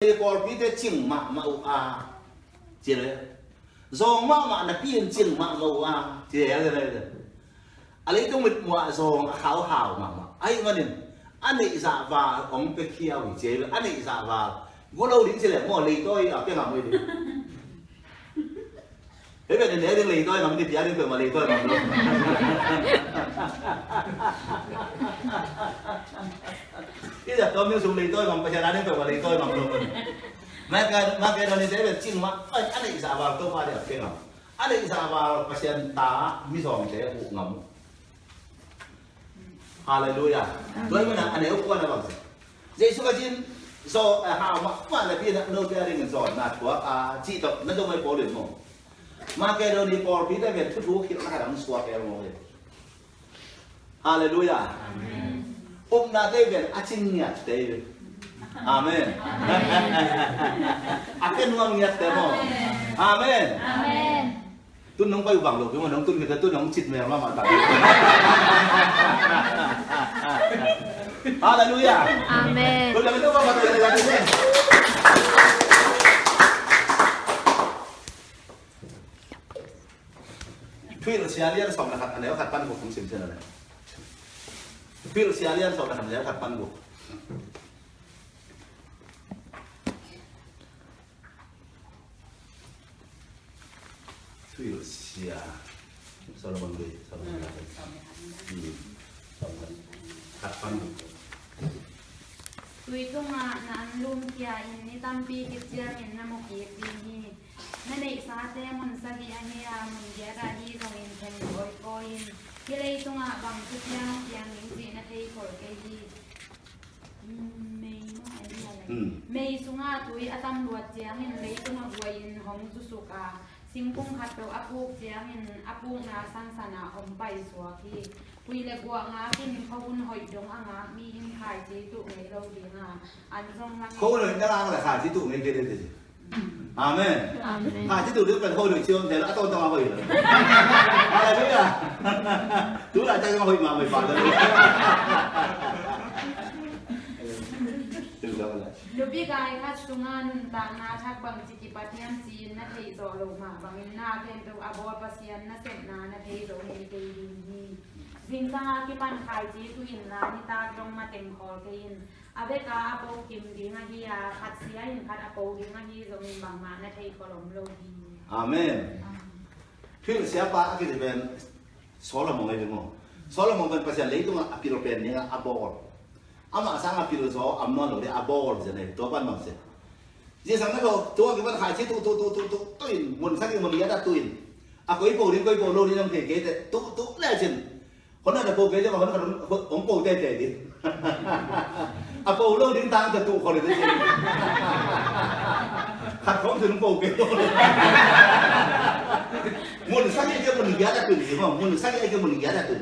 por pi te ching ma ma u a chỉ đấy dòng ma là tiền ching ma ma u a chỉ đấy là lấy trong mệt mỏi dòng khảo hảo mà ai mà nên anh ấy giả và ông cái kia bị chế anh ấy giả và có lâu đến chỉ là mua lì tôi ở cái nào mới đi thế bây giờ nếu đến lì tôi mà mình đi đến từ mà lì tôi mà luôn bây giờ tôi mới dùng lì tôi mà bây giờ đã đến từ mà lì tôi mà luôn mà cái đó như thế là chinh mà anh ấy giả vào tôi qua để cái nào anh ấy giả vào pasien ta mi dòng chế vụ ngầm Hallelujah. Tuhan mana ane ukuan apa sih? Jadi suka jin so hao mak mana pun nak no dia dengan so nak buat cik tu nak tu mai boleh mo. Maka do ni por pita kan tu kita nak ada suap yang mo. Hallelujah. Amen. Na dia kan acing niat dia. Amen. Akan nuang niat dia mo. Amen. Amen. Tuân nông bay bằng lục nhưng mà nông tuân người ta tuân nông chít mèo mà tặng. Hallelujah. Amen. Tôi làm cái đó mà tôi làm cái gì? Thuy là xia liên sòng là khát anh ấy khát pan cuộc không xem trên này. Thuy là xia liên sòng là anh ấy khát pan cuộc. Thuy là xia, sao là bằng người, sao là bằng người, sao là khát pan cuộc. Tuy tung mà nãy lùm kia in ni tam pi kịp chia in nam một kiệt đi hi, nên để sát thế mình sẽ đi anh em mình ghé ra đi rồi in thành gọi coi in, cái này tung à bằng chút nhau kia những gì nó thấy khỏi cái gì, mấy sung à tuổi à tam luật chiang in lấy tung à quay in hong su su cả, sinh cung hạt đầu áp buộc chiang in áp buộc na sang sana hong bay xóa khi quy lệ của ngã khi mình không hỏi đúng ngã mi in khai chế tụ ngày lâu đi ngã anh trong lăng không được cái lang là khai chế tụ ngày kia đây gì Amen khai chế tụ được cần thôi được chưa thế đã tôn tao hỏi rồi à là biết à tú là cho hỏi mà mày phản rồi lúc biết cái khách sung an ta na thắc bằng chỉ kịp bắt nhắm chín nó thấy rõ lồng mà bằng in na thêm đâu abo pasien nó xem na nó thấy rõ ngày cái gì Vinh sang cái bàn khai chế tu in là ni ta trong mà tem khó cái in abe ka abo kim đi ngay hi khát xía in khát abo đi ngay hi rồi mình bằng mà nó thấy có lòng lâu đi Amen thuyết xía ba cái gì bên Solomon ấy đúng không Solomon bên pasien lấy tung apiro pen ni abo ama sang apiro so amnon lo de abo rồi này tôi ban bằng gì giờ sang nó tôi cái bàn khai chế tu in muốn sang cái muốn nghĩa đã tu in coi bộ lô đi trong thể kế tu lại chừngคนนั้นจะโปรเกย์จะมาคนนั้นผมโปรเจดิ อะโปรโลดิ้งตามจะตู่คนเลยจริงขัดของถึงโปรเกย์เลยมุนสักแค่มุนยาดตุนสิมั้งมุนสักแค่มุนยาดตุน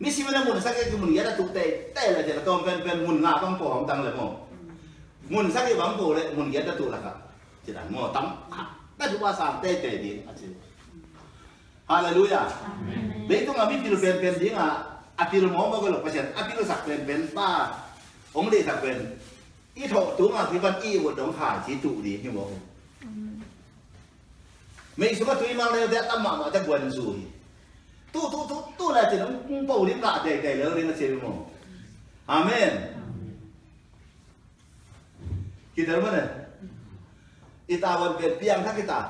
มิสิมันมุนสักแค่มุนยาดตุนแต่ละจะต้องเป็นมุนงาบังโปของตังเลยมั้งมุนสักแค่บังโปเลยมุนยาดตุนละครับจะได้มั้งตั้มแต่ดูว่าสามแต่ดิ Hallelujah. Itu nggak mimpi pen dia nggak apil mau kalau pasien apil sak pen pa ông đi sak pen itu tuh nggak kiban i buat dong khai chỉ tụ đi như vậy mình semua tuh mang leo dia tam mak tak buat zui tu lah chỉ nó bầu đi cả đầy lớn đi nó chơi mà Amen kita mana kita buat piang tak kita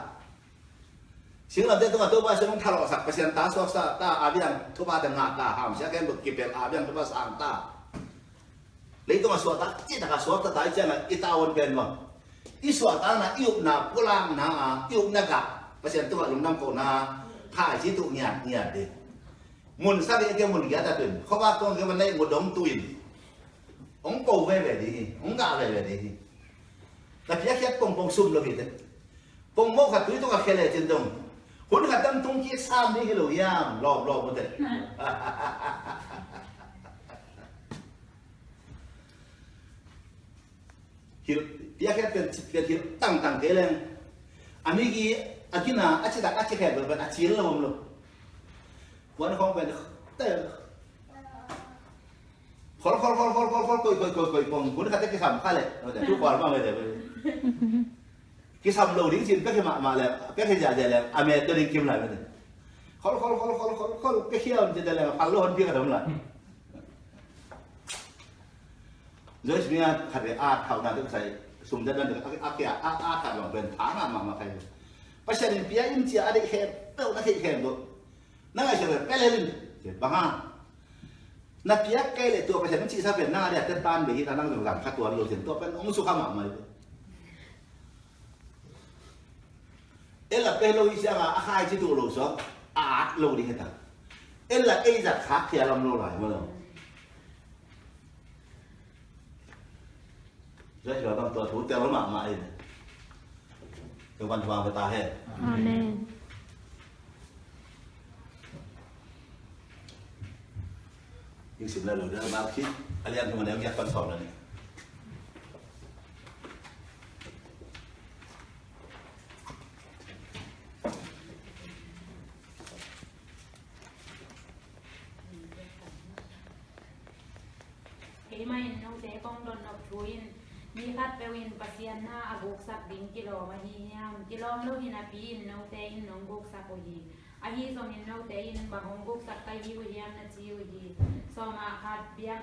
สิ่งเหล่านี้ตัวตัวว่าฉันต้องทะเลาะสักเปอร์เซ็นต์ตาสวกตาอาบิยังทุบมาแต่งาตาหามเสียแค่บุกกิเปลอาบิยังทุบมาสามตาเลยตัวมาสวดตาที่ตาสวดตาตายเจ้าน่ะอีตาวันเป็นมั้งอีสวดตาน่ะอีอุบน่ะกุลางน่ะอีอุบน่ะกับเปอร์เซ็นต์ตัวลุงน้ำโกน่ะถ่ายที่ตุเงียบดิมุนสักเดียวมุนเกียร์ตาตุนเขาว่าตัวเขามันได้มุดดมตุยองโปเว่เว่ดิองกาเว่เว่ดิแต่เพียงแค่ปงซุ่มเราผิดปงโมขัดตุยตัวกับเคเลจินดงคนขัดตั้งตรงที่ซ้ำนี่ก็เลยยามรอบหมดเลยฮิพี่แค่เป็นที่ตั้งเกลียงอามิกี้อากิน่าอาชิตาอาชิแค่เป็นอาชิลละผมลูกวันของเป็นเตอ khol coi cũng cái cái sầm khai lệ để chúc quà bao người để cái sầm đầu đính xin các cái mà là các cái giả là à mẹ tôi đi kiếm lại bây giờ khol cái kia thì đây là phalo hơn kia cái đó lại rồi chúng ta thật là thảo nào được sai sum dân được cái thật lòng bên tháng mà phải bây giờ thì bây giờ chỉ ở đây khen đâu nó thì khen được nó là chuyện cái lên bằng haนักเกียร์เกลี่ยตัวไปเห็นมันชีสาเป็นหน้าเนี่ยเต้นตานไปที่ทางนั่งหลังขัดตัวเราเห็นตัวเป็นองค์สุขามมาเลยเอล่ะเป็นโลอิสยามาอาคายที่ตัวเราสอบอาร์ตโลดีกันต่างเอล่ะไอ้จัดขาเทียร์ลำโลไหลมาแล้วใช่เราต้องตัวถูแต่ละหมามาเองคือวันวางไปตาแห้งอาเมนยิ่งสิบแล้วเรื่องมาคิดอะไรอย่างที่มันยังอยากฟันสอบเลยนี่ไม่น้องเจ๊กองโดนออกทุยมีคัดไปวินปัสยันหน้าอบุกสักดิ่งกิโลมาฮียามกิโลลูกหินาปีนน้องเจ๊น้องบุกสักโอยีอาฮีส่งหินน้องเจ๊บางองบุกสักไกยิวเยียมนาจิวยีสมาคัดเปียง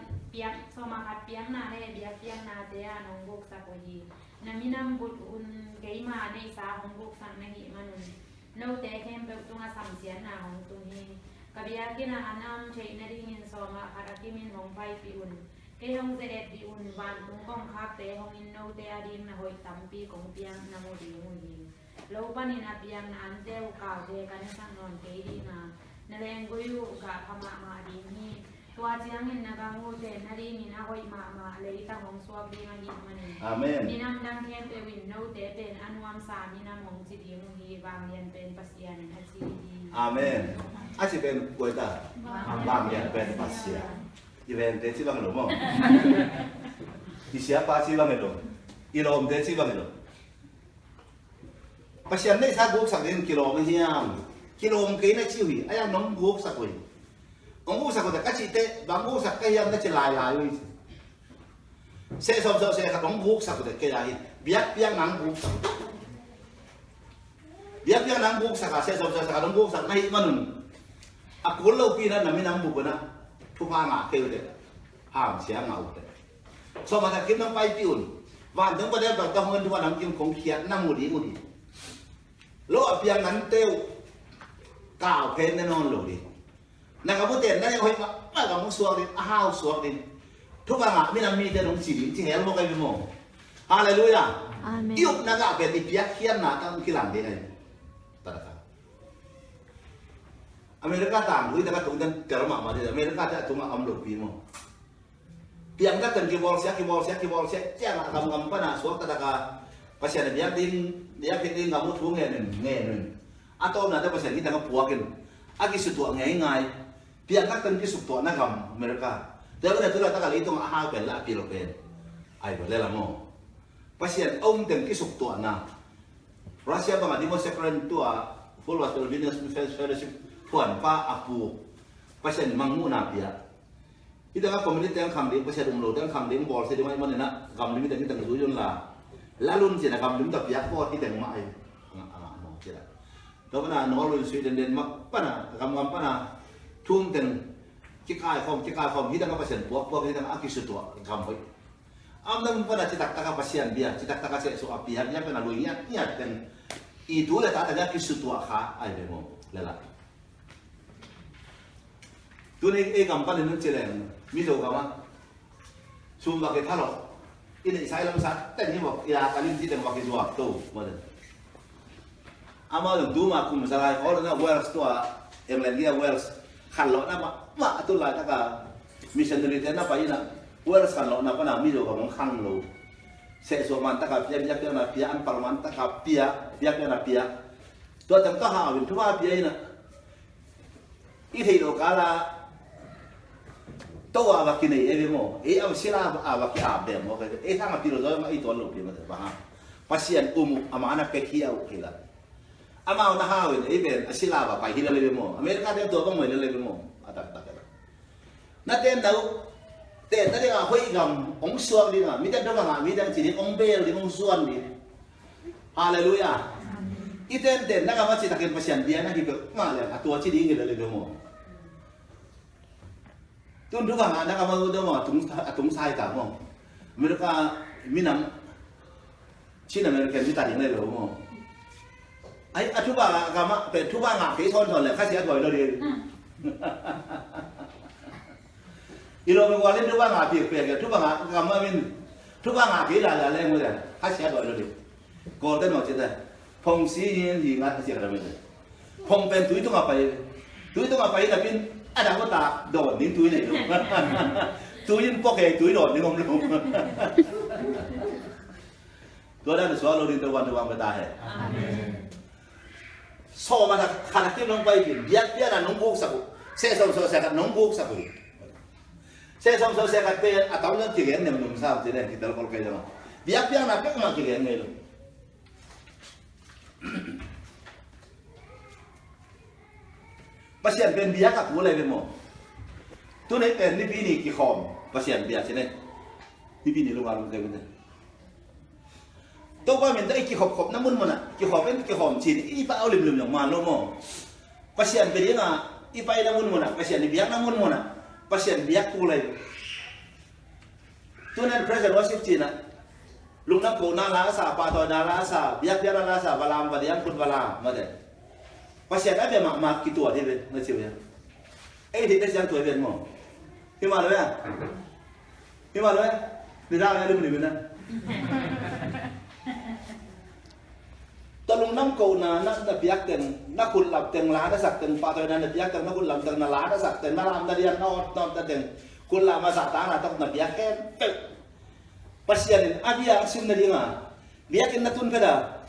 สมาคัดเปียงนาเรเบียเปียงนาเตียน้องบุกสักโอยีนามินำบุตรอุนเกยมาในสาของบุกสักนาหิมันน้องเจ๊เข้มเปิดตัวสัมเสียนาของตัวนี้กับเบียกินาอันน้ำเชยนาดิงินสมาคัดกิมินของไฟปีอุนเกยองเสด็จดีอุนวันตุงกองคักเตหงอินโนเตอดิงนะหอยตัมปีของเปียงนาโมดีมุยิงโลปันินาเปียงนะอันเตวกาวเตกันสังนอนเกยดีนานาแรงกุยุกะพม่ามาดีนี่ตัวเจียงอินนากางูเตนาดีนี่นะหอยมาเลยตาของสวบดีมายิงมันอาเมนมีน้ำดังเทียนเปวินโนเตเป็นอนุวามสามีน้ำมงจิตยิมุฮีบางเรียนเป็นปัสยานทัศนีอาเมนอาจจะเป็นกวยตาบางอย่างเป็นปัสยาอีเวนต์เดชิบังหรือมั้งอีเสียป้าชิบังหรืออีโรมเดชิบังหรือปัสยานได้สักบุกสักเดือนกิโลไม่เฮียมกิโลมกี่นาทีวิ่งไอ้ยังน้องบุกสักวิ่งน้องบุกสักแต่กัจจิเตบางบุกสักก็ยังได้จะลายวิ่งเสียสมเสียกับน้องบุกสักแต่กี่อย่างเบียกนังบุกสักเบียกนังบุกสักเสียสมเสียกับน้องบุกสักไม่มันนุ่นอะคุณเล่าปีนั้นไม่นังบุกนะทุกภาคเที่ยวเด็ดห้ามเสียงเอาเด็ดสมัยที่กินน้ำไปปิ่นวันถึงประเดี๋ยวแบบต้องเงินทุกวันน้ำกินของเขียนน้ำมูดีโลกเพียงนั้นเตี้ยวก้าวเพลนแน่นอนเลยดินักการเมืองนั่นยังเห็นว่าไม่กับมุสลิมอ้าวสวดดิทุกภาคไม่นำมีแต่หนุ่มจีนที่เห็นโลกไอ้พี่มองฮาเลลูยายุคนักการเป็นที่เพียงเขียนหน้าตั้งกิลังเดียร์ตระกันอเมริกาต่างหรือแต่ก็ตรงนั้นเจอมามาอเมริกาจะตรงอัมโลปีมั้งเพียงก็เป็นกีบอลเสียแจ้งกำปนาสวดตระกันภาษาเดียร์ดินกำมุดทุ่งเงี้ยอันโตนั่นแต่ภาษาที่ต่างกับพวกกันอากิสุตัวง่ายเพียงก็เป็นกิสุตัวนักกำอเมริกาแต่ว่าในตัวเราตั้งแต่ตรงอาหารเป็นละกิโลเป็นไอ้แบบเล่ละมั้งภาษาองค์เต็มกิสุตัวนะรัสเซียบางทีมันเสกเรนตัวฟูลวัสดุวินเนสเฟลชิปพวนป้าอาปูภาษามังมูนาเปียที่แต่ละคอมมิวนิตี้yang kambingภาษาดุมโลที่yang kambingบอลเสียดีไหมมันเนี่ยนะคำนี้มีแต่ที่ต่างรู้ยนละแล้วรุ่นเสียนะคำนี้แต่เปียกพอที่แต่งมาไอ้มองเสียแล้วก็น่ะนอร์เวย์สวีเดนเดนมาร์กป้าน่ะคำป้าน่ะทุ่งแต่งจิกายคอมที่แต่งภาษาพวกที่แต่งอากิสุตัวคำไปอันนั้นป้าน่ะจิตตะกับภาษาเบียจิตตะกับเสียสุอาเปียเนี่ยเป็นอะไรเนี่ยเป็นอีตัวเลยแต่แต่อากิสุตัวขาไอ้เบมเลยละตัวนี้เองกับปั้นนึกเจริญมิโซกับว่าซูมบักเก็ตท่าหรอกอินใช้ลำซัดแต่นี่บอกยาการลิ้นที่แต่บักเก็ตตัวโตมาเลยอามาดูมาคุมสลายเขาเลยนะเวลส์ตัวเอ็มเลนเกียเวลส์ขันหลอกนะมาตัวละถ้ากับมิชชันเดลิเทนนะไปนะเวลส์ขันหลอกนะก็น่ามิโซกับมันขังโลเสกสวมันถ้ากับเปียนะเปียอันปรมันถ้ากับเปียนะเปียตัวจังก็หาวินทุกว่าเปียนะอีที่โลกาลาตัวว่ากินเอวิโมเอาศิลาว่ากินอาบเดมโอเคถ้ามาพิโรจน์มาอีตัวลูกพิมพ์มาฮะภาษาอามานะเป็กฮิอาอุฮิลาอามาอุนาฮาวินเป็นศิลาว่าไปฮิลาเลวิโมอเมริกาเดียวตัวก็เหมือนเลวิโมอัตตะกันนั่นเองเรา แต่นั่นเองคุยกับองค์สวงดีนะมิแต่ตัวงามิแต่จีนองค์เบลดีองค์สวงดีฮาเลลูยาอีเต้นเต้นนักมาจิตตะเกียบภาษาเดียนะที่แบบมาเลยตัวจีดีกันเลยเดี๋ยวมั้งตุนทุกงานนักมาดูมั้งตุงสายตามั้งอเมริกามินำชีนอเมริกันมิตาดีเลยเดี๋ยวมั้งไอ้ทุกบ้านกามาเป็นทุกบ้านงานที่ทนเลยข้าเสียถอยเราดีอีโรเป็นวันเล่นทุกบ้านงานเปลี่ยนกันทุกบ้านงานกามามินทุกบ้านงานที่อะไรเมื่อไหร่ข้าเสียถอยเราดีโกลเด้นหมดใช่ไหมพงศรียิงงัดเสียกันไม่ได้พงเป็นตุ้ยต้องมาไปแต่เป็นอะไรก็ตาโดดนิ่งตุ้ยเนี่ยตุ้ยยินพวกเองตุ้ยโดดนี่งงลงตัวนั้นสวรรค์เราดินตะวันไปตาเหรอโซ่มาขนาดที่ลงไปกินเบี้ยนั่นน้องกุ๊กสักเสียสมโซ่เสียกันน้องกุ๊กสักเสียสมโซ่เสียกันเป็นอัตราเงินที่เงินเนี่ยมันนุ่มสาวที่เนี่ยที่ตลอดคนเคยจะมาเบี้ยนั่นเป็นมาที่เงินไงลูกpasienเป็นเบี้ยกับกูอะไรเป็นหมดตัวนี้เป็นนี่พี่นี่กี่คอม pasien เบี้ยใช่ไหมนี่พี่นี่รู้ว่ามันเคยเป็นตัวว่ามันได้กี่ขอบน้ำมันมันอ่ะกี่ขอบเป็นกี่ขอบชิ้นอีป้าเอาลืมๆอย่างมาโลมอ pasien เป็นยังไงอีป้าน้ำมันอ่ะ pasien เบี้ยน้ำมันอ่ะ pasien เบี้ยกูเลยตัวนั้น present worship จีนอ่ะลุงนักโกนาลาสาปาตอนาลาสาเบี้ยนาลาสาบาลามบาเดียนคุณบาลามมาเด้pasien ada mak gitu aja deh macam ya, di desa yang tua deh mau, gimana ya, di dalam ada mana, tolong nam kau nak biak ten, nak kulap ten lada sak ten, patoi nak biak ten, nak kulap ten lada sak ten, malam tadi yang not ten, kulap masak tanah tak nak biak ten, pasien ada yang sebenarnya mah, biakin natun kada,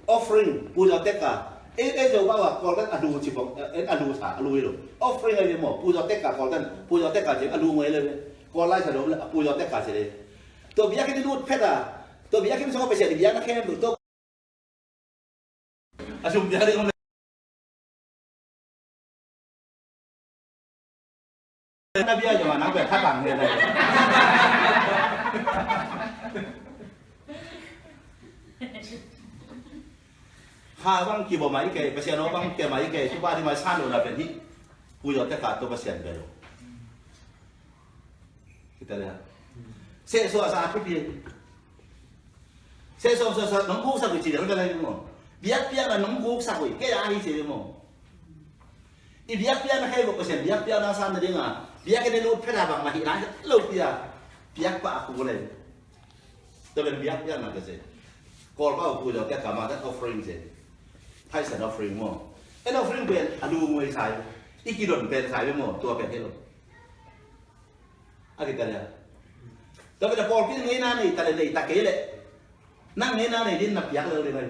offering puja teka. Jauh bawa kalau kan adu cipok, adu sah, adu itu. Offering aja mau, puja teka kalau kan puja teka je, adu mulai le. Kalau lain sudah puja teka je. Tuh biar kita dulu peda, tuh biar kita semua pesiar, biar nak kena tuh. Asum biar dia mulai. Nabi aja mana nak katang dia. Bang kibo mai ke pasien bang ke mai ke coba di mai sano na pedi puyo te ka to pasien belo kita lihat se so asa aku pi se so nunggu sa ku chi de ngai mo biak pia na nunggu sa ku ke ya hi se mo i biak pia na kai bo pasien biak pia na san de nga biak ke de lu phela bang mai na lu pia biak pa aku le to ben biak pia na ke se kol pa ku jo ke ka ma ta offering seให้สัน offering มั้งไอ้ offering เป็นอดูมวยสายอีกี่ดนเป็นสายไปมั้งตัวเป็นที่หรออะไรกันเนี่ยแต่เป็นพอพี่งี้นั่นนี่แต่เลยตะเกียเลยนั่งงี้นั่นนี่ดิ้นหนักยักเลยเลย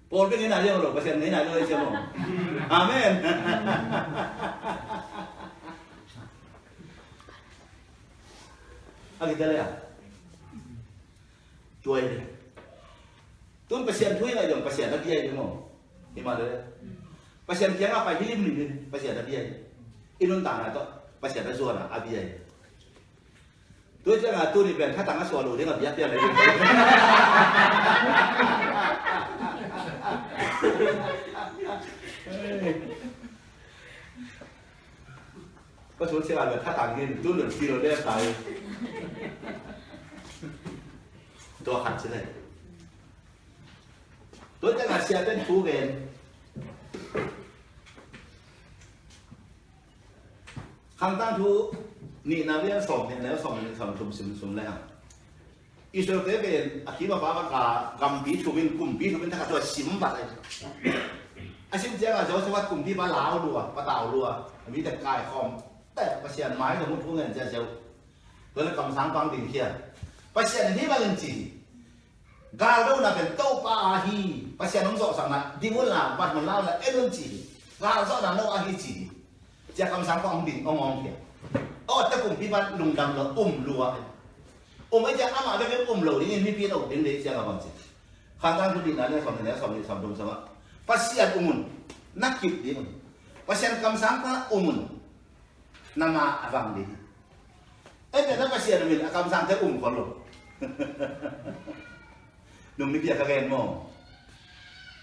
พอพี่งี้นั่นยังหรอเปอร์เซ็นต์งี้นั่นเลยใช่มั้งอาเมนอะไรกันเลยอ่ะช่วยเลยtuh pasien tuh yang ada pasien ada dia itu mau, gimana deh? Pasien yang apa hilim nih pasien ada dia, inun tangan atau pasien ada suara ada dia. Tuh jangan tuh nih ben, kata tangan suara dia nggak biar dia lagi. Có số xe là thắt tàng nhiên, tuh được kilo đeo tay, tuh hạt thế này. Tôi chắc là xe tên phú ghen khăn tăng thú nị nào liên sòng thì nếu sòng sùng lẹ Israel tế về khi mà bà cả gầm bí thủ bên thằng tôi xím vào đây xím chắc là cho bắt cùng đi bà láo lùa bà tàu lùa bí thật cài khomแต่bà xe máy là một phú ghen ra dâu tôi là cầm sáng quang tình kia bà xe này bà lên chỉ Galau na ben tau pa ahi pasien nong so sama di mula bat mula la elon chi galau so na no ahi chi ja kam sang kong din ong kia ta kum pi ban lung dam lo lua ai ja ama de lo ni mi pi no din de ja ga bang chi khang tang tu din na le som dum sama pasien umun nakip di mun pasien kam sang pa umun nama avang di เป็นนักเสียนมินอากำสังเทอุ่มคนหลงนุ่มนี่เบียกระเกนมอง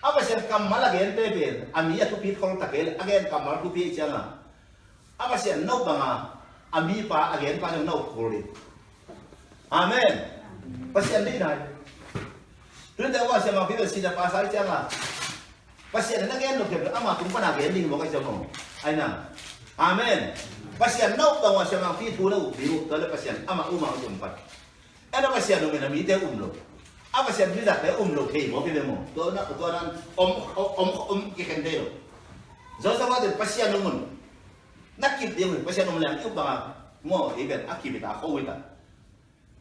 เอาไปเสียนกำมาละเกนเตเป็นอามีทุพีคนตะเกนอเกนกำมาทุพีเชียงอ่ะเอาไปเสียนนกบังอ่ะอามีปาอเกนปาจะนกโคลิอาเมนไปเสียนได้ไหนหรือแต่ว่าเสียมาพิเศษสิจะภาษาเชียงอ่ะไปเสียนนักเกนนกเก็บอามาตุ้งปนาเกนดิ้งบอกไอ้เจ้าของไอ้นั่นอาเมนpasien nau tahu siapa fit hulu biru kalau pasien ama umah umpat ada pasien nomor nama itu umlo apa pasien tidak ada umlo hei mau pilih mau tuan kikan dero jauh sama tu pasien nomor nak kip dia pasien nomor yang itu bang mau event aktivitas kau itu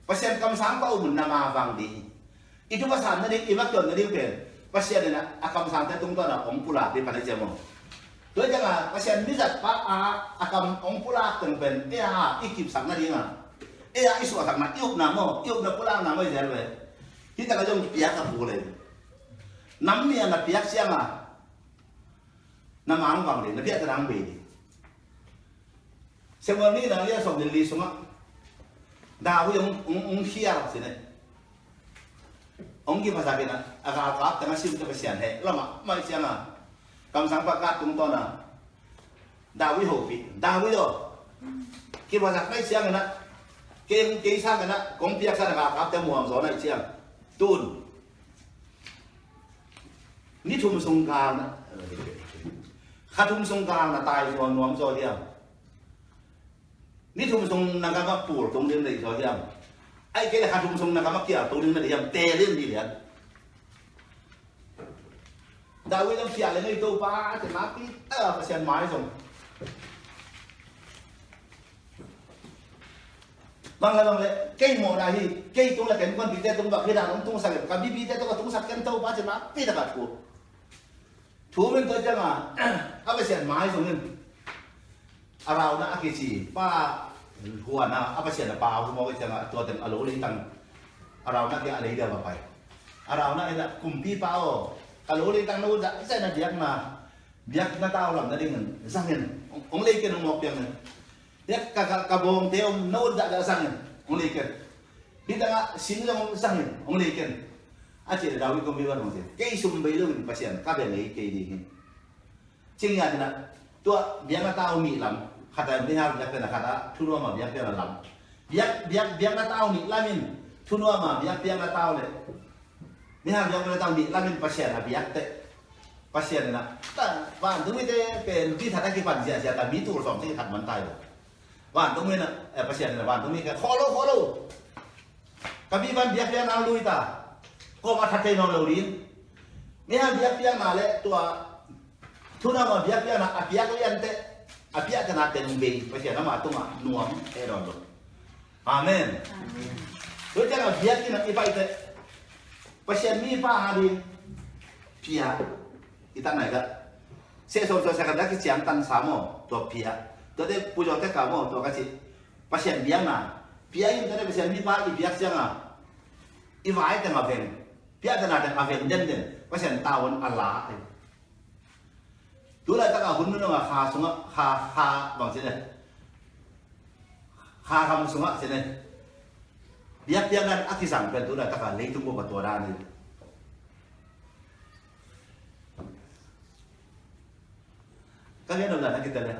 pasien kamu sampai nama bang di itu pasien nanti imak tuan nanti kan pasien ni akan sampai tunggu tuan pula di pada jam Tuh jangan pasien bisa pak akan pula tengben ikip sama dia isu sama iup nama pulang nama jalan kita kalau pihak apa boleh namanya nak pihak siapa nama angkang ni pihak terang bedi semua ni nak dia soal di semua dah yang hiar sini kita pasal kita agak tengah sih kita pasien lama mai siapa kamu sampai kat tunggu na, Dawi hobi, Dawi do, kita masak mai siang na, kisah na, kompiak sana kat temu am zona siang, tun, ni tum sungkang na, katum sungkang na tai zon nuam zon dia, ni tum sung nagamak pur tung dia dari zon dia, ai kita katum sung nagamak kia tung dia dari dia, telin dia. Dawi yang siapa yang itu pak, tetapi pasien mai dong. Bang le, kei mau lagi, kei tu lah kan kon bide tu bak kita tung sakit, kami bide tu tung sakit tahu pak cuma tidak aku. Tumen tu jangan, apa pasien mai dong ni. Arau nak akisi, pak huan apa pasien apa aku mau jangan tua tem aluri tang. Arau nak dia ada ida bapai. Arau nak ida kumpi pao. Kalau orang tang nol dah, saya nak biak na tahu lah, nanti kan, sangin, orang lekin orang mau piang, dia kabong teom nol dah sangin, orang lekin, kita ngah sini orang sangin, orang lekin, aje Dawi kumbiwan macam, kei sumbai lu pasien, kabel lagi kei di ni, cingnya na, tua biak na tahu mi lam, kata biar biak na kata, tunua mah biak na lam, biak na tahu mi lamin, tunua mah biak na tahu le. Biar yang kita tahu di lamin pasien biak te pasien na, ban tu itu pen di thada kipan sia tapi itu orang sih thad mantai lo, ban tu mana pasien na ban tu mana follow, kami ban biak na lu ita, kau mah thad na lu rin, biar biak na le tua, tu nama biak na biak yang te, biak kena tenung pasien nama tu mah nuam eron lo, amen, tu jangan biak na ipa itu. Pasien mi pa hari pihak kita naik kan, saya kata kita jantan samo tuh pihak, tuh deh punya teh kamu tuh kasih pasien biang na, pihak ini tuh pasien mi pa pihak jangan, iwai tengah ven, pihak tengah ven den, pasien tahun Allah, tuh lah tak kau hunun nggak ha sunga ha bang sini, ha kamu sunga sini. Biak kan aki sampai tu dah tak leh tunggu baturan ni. Kalian dah nak kita dah.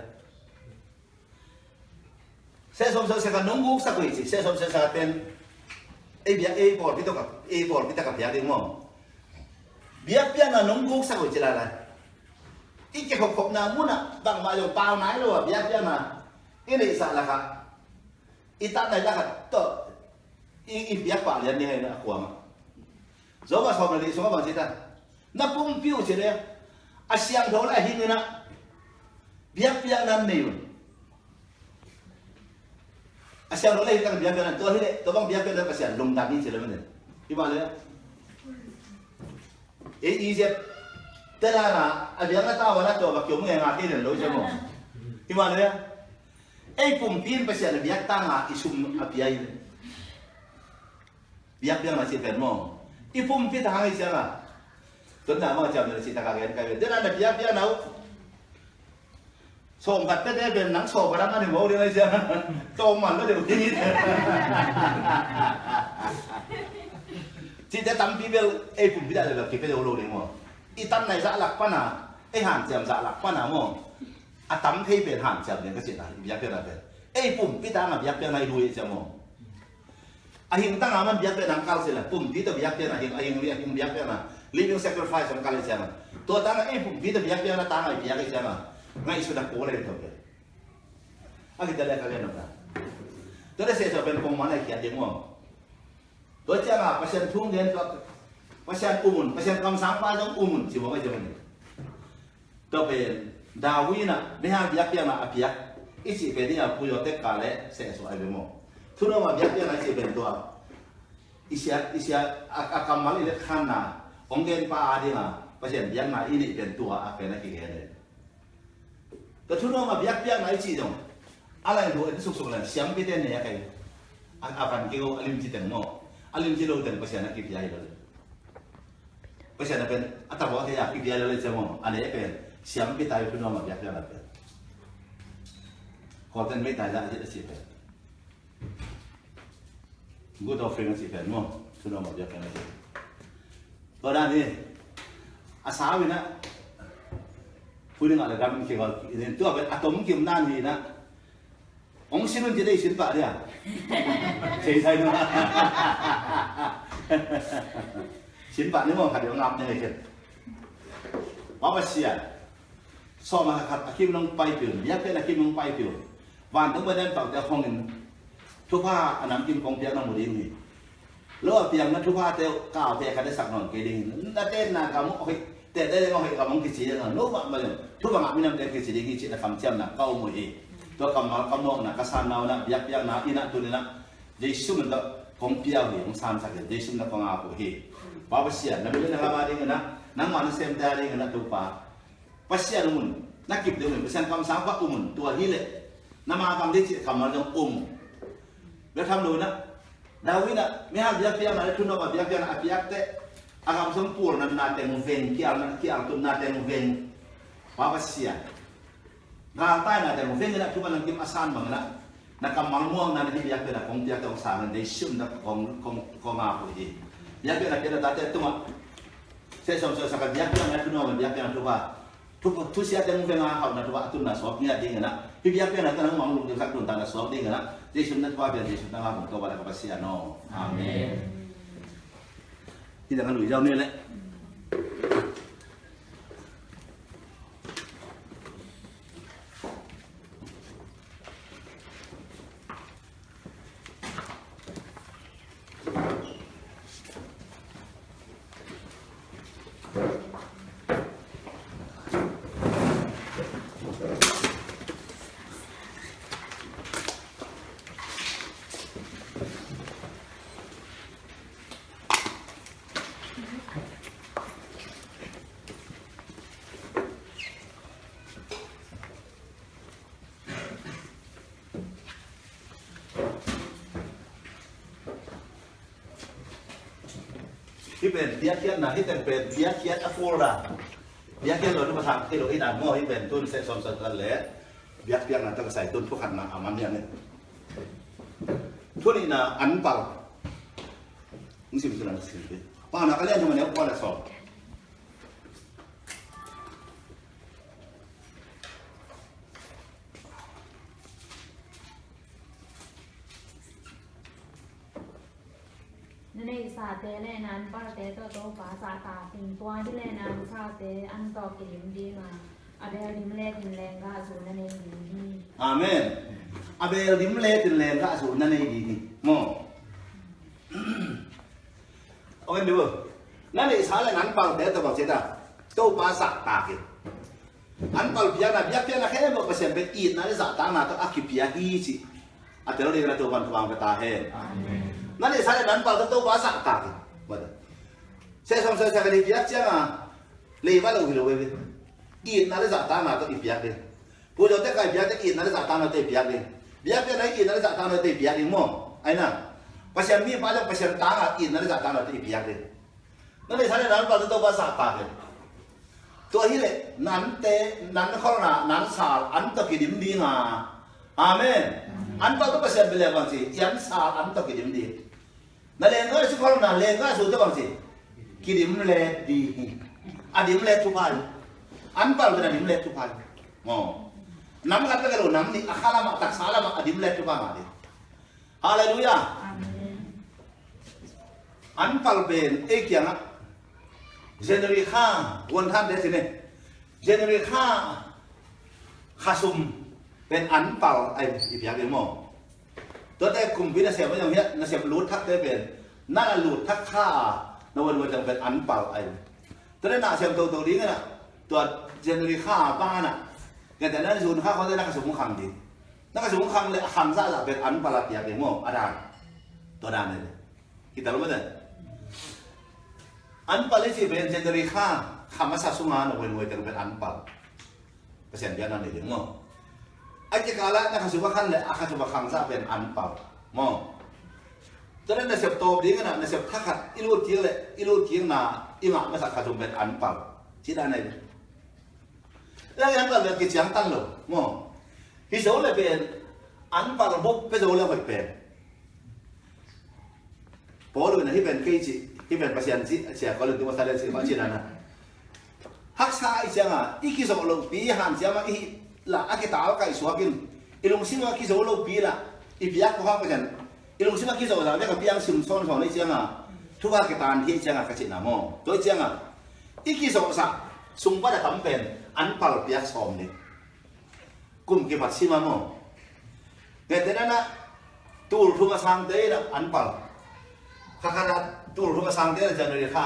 Saya kan nunggu sakui sih. Saya ten. Biak por kita kat biak demo. Biak na nunggu sakui celana. Ike kok na muna bang mayo pau nai lo biak na. Ini salah kak. Ita nai lah kat tu. Ini biak pak lian ni hai na aku ama. Zoba sob lagi soba bang cita. Na pumpiu cile. Asyang dola hini na. Biak nan ni. Asyang dola hini kan biak nan. Tuh hini, tuh bang biak nan pasien long tani cile mana? Iba le. Ijep. Terana, abiang na tawa na tuh bakyong ngati nan lo jemo. Iba le. Pumpin pasien biak tanga isum apiai. Biak masih termo. Ipumpi tangan siapa? Tuh nama macam dari cerita kalian. Dia ada biak nau. ส่งกัดได้เป็นหนังโศกกันนั่นเองบอกเดี๋ยวไอ้เจ้าโจมมันแล้วเดี๋ยวที่นี่ที่จะทำพี่เบลไอ้ผมพี่ได้เลยแบบที่ไปดูโลเลยมั้งอีตั้มในสะหลักป้าน่ะไอ้ห่านเจียมสะหลักป้าน่ะมั้งอาตั้มที่เป็นห่านเจียมเนี่ยก็เสียดายอยากเป็นอะไรไอ้ผมพี่ตามันอยากเป็นอะไรดูไอ้เจ้ามั้งอาหิงตั้งอามันอยากเป็นนังกาลเสียละผมพี่ตัวอยากเป็นอาหิงอยากเป็นนะ living sacrifice ของกาลเสียละตัวตั้งไอ้ผมพี่ตัวอยากเป็นนะตั้งไอ้อยากเป็นเสียละง่ายสุดนะโอ้เลยตัวเดียวอากิตเลยกันเลยนะตัวนี้เสียจะเป็นคงมันไอ้เขียนยังมั้งตัวเจ้ามาเปอร์เซ็นต์ทุ่งเงินก็เปอร์เซ็นต์อุ่นเปอร์เซ็นต์คำสั่งป้าต้องอุ่นสิว่าไม่จะมันตัวเป็นดาวินะไม่ให้อยากเป็นนะอภิยักอีสิเป็นเนี่ยผู้ยศเต็กกาเลเสียสวยไปมั้งทุนว่าอยากเป็นนะสิเป็นตัวอีเสียอาการมันเลยขันนะองเงินป้าดีนะเปอร์เซ็นต์ยังนะอีนี่เป็นตัวอาเป็นอะไรกี่เงินเลยแต่ทุนว่าอยากเป็นนะอีสิจงอะไรดูitu suksuk lah siang kita ni ya kayak akan kau alim cita no alim cita udah pasien nak kipiai lalu pasien apa atau bawa dia kipiai lalu semua ada apa siang kita itu nama biar biar apa konten kita ada aja sih apa good offering sih apa no itu nama biar biar apa kalau ni asal ni punya ada kami kau itu apa atau mungkin nanti na ông xin luôn chỉ đây xin bạ đi à? Chị thấy đúng không? Xin bạ nếu mà phải điều ngắm như này kìa. Bảo bà xìa. So mà khát kim nông bay tiểu, nhắc cái là kim nông bay tiểu. Và những bên đây bảo cho không nhìn thu pha anh nắm kim công việc nó một đi gì. Lúc ở tiền nó thu pha theo cào theo cái đấy sạc nón cái đi. Nó tên là cả một cái tên đây là cả một cái gì đó. Lúc mà thu pha ngắm năm đây cái gì đấy cái chuyện là cầm châm là câu mùi gì.ตัวกำลังกำลังนะกษัตริย์เรานะยักษ์นะอินะตัวนี้นะเยซูมันก็คงเปียวเหงสามสักเยซูมันก็งาผู้เหป้าภาษานะไม่ใช่นะครับอะไรเงี้ยนะนั่งมันเซมแต่อะไรเงี้ยนะตัวป้าภาษาอุ่นนักกิจเดียวกันภาษาคำสั่งว่าอุ่นตัวนี้เลยน้ำมาคำที่คำมันต้องแล้วทำดูนะดาวินะไม่ห้ามยักษ์นะทุนว่ายักษ์นะยักษ์แต่อากาศสมบูรณ์นั้นนาเตมุเวงที่อัลตุนนาเตมุเวงป้าภาษRantai na demo venga na tuba nang kim asan bang na nakamangmuang na ni biyak na kong tiyak tong sangan de shum na kong apo di biyak na kena tate tuma se som so saka biyak na tuno biyak na tuba tu sia demo venga hau na tuba tu na sop nia ding na biyak na tanang manglung de sak tun tang sop ding na de shum na tuba biak de shum na ngam ko bala ka pasia no amen tidak kan lu jauh ni leที่เป็นเดียเคียนนะที่เป็นเดียเคียนอะฟูระเดียเคียนเราต้องมาทำที่เราอีด่านหม้อที่เป็นต้นเซซอมสันกันแหละเดียเคียนนะต้องใส่ต้นทุกขันนะอามันเนี่ยทุกนี้นะอันเปล่ามึงสิบสุดนะสิบป้าหนักก็เล่นทำไมเนี่ยป้าละสอบในสาเตเลนันป้าเตโตโตป้าสาตาสิงตัวที่เลนันชาเตอันต่อเกมดีมาอาเบลดิมเลตินแรงกาสูนั่นเองดีอาเมนอาเบลดิมเลตินแรงกาสูนั่นเองดีมั้งโอเคดูนั่นเองสาเลยนั้นปังเตโตบอกเจตาโตป้าสาตาเกอันปังพิจารณาพิจารณาแค่บอกเปอร์เซ็นต์เป็นอีดนั่นเลยสาตาหน้าต้องอาคิพิจารณาสิอาเตโรเรียกตัววันฟังไปตาเฮนั่นเองสาเลยนั้นปังโตป้าสาตาเกว่าเด้อเซซัมเซซักกันพิจารณาเลยว่าเราหิโลเวอีนั่นเลยสาตาหน้าต้องพิจารณาผู้เจ้าแต่ใครพิจารณาอีนั่นเลยสาตาหน้าต้องพิจารณาพิจารณาอีนั่นเลยสาตาหน้าต้องพิจารณามั้งไอ้น่ะเปอร์เซ็นต์มีป้าจะเปอร์เซ็นต์ต่างอีนั่นเลยสาตาหน้าต้องพิจารณานั่นเลยสาเลยนั้นปังโตป้าสาตาเก ตัวที่เลยนั้นเตนั้นข้อหน้านั้นสาลอันตะกิดิมดีงาอาเมนอันต้องเปอร์เซ็นต์ไปเลยบางทียันสาลอันตะกิดิมดีนั่นเองก็สุขภาพนั่นเองก็สุดที่บางทีกิดิมเลดีอดิมเลทุกวันอันเปล่าเป็นอดิมเลทุกวันอ๋อน้ำกันไปกันหรือน้ำนี่อาคาลามาตักสาลามาอดิมเลทุกวันอะไรฮาเลลูยาอันเปล่าเป็นเอกอย่างเจเนริค่าวันท่านเดสิเน่เจเนริค่าข้าซุมเป็นอันเปล่าไอ้อีกอย่างเดียวมั้งตัวแต่กลุ่มวินาเสียมันอย่างเงี้ยนาเสียรูดทักได้เป็นน่ารูดทักค่านวันวันจะเป็นอันเปล่าไอ้ตัวนั้นนาเสียตัวนี้กันนะตัวเจเนริค่าบ้านอ่ะแต่นั้นส่วนค่าเขาได้นักสมุนขังดีนักสมุนขังเลยขังซะจะเป็นอันเปล่าอย่างเดียวมั้งอาจารย์ตัวนั้นเลยkitaรู้ไหมอันเปล่าเลยสิเป็นเจเนริค่าคำว่าสัตว์สุงานวันวันจะเป็นอันเปล่าเปอร์เซ็นต์เดียวนั่นเองมั้งไอ้เจ้าการละนักสุภาพเลยอาคาสุภาขังซะเป็นอันเปล่ามองตอนนั้นในเสพโตดีกันนะในเสพทักขัดอิรูดเทียงเลยอิรูดเทียงนาอิหม่าไม่สักขาดเป็นอันเปล่าที่ด้านไหนแล้วยังก็เลยกิจยังตั้งหรอมองพิสูจน์เลยเป็นอันเปล่าปุ๊บพิสูจน์เลยไม่เป็นพอดูนะที่เป็นกิจที่เป็นประเสียนที่เสียก็เลยตัวสารสิมาจีนั่นนะฮักษาอีเสียงอ่ะอีกิโซโลปีหันเสียมาอีละอากิตาเอาไก่สวกินอีลงซิมากิโซโลปีละอีพิยักษ์เขาเป็นอีลงซิมากิโซเราเนี่ยกับพิยังซึมซ้อนของนี่เสียงอ่ะทุกอากิตานที่เสียงอ่ะกระชินามอตัวเสียงอ่ะอีกิโซสักสุ่มว่าจะทำเป็นอันเปล่าพิยักษ์ซ้อมนี่กลุ่มกิบัตซิมามอเนี่ยแต่นั้นนะตูรุทุกสังเตยนะอันเปล่าข้าขนาดตูรุทุกสังเตยจะเนริค่า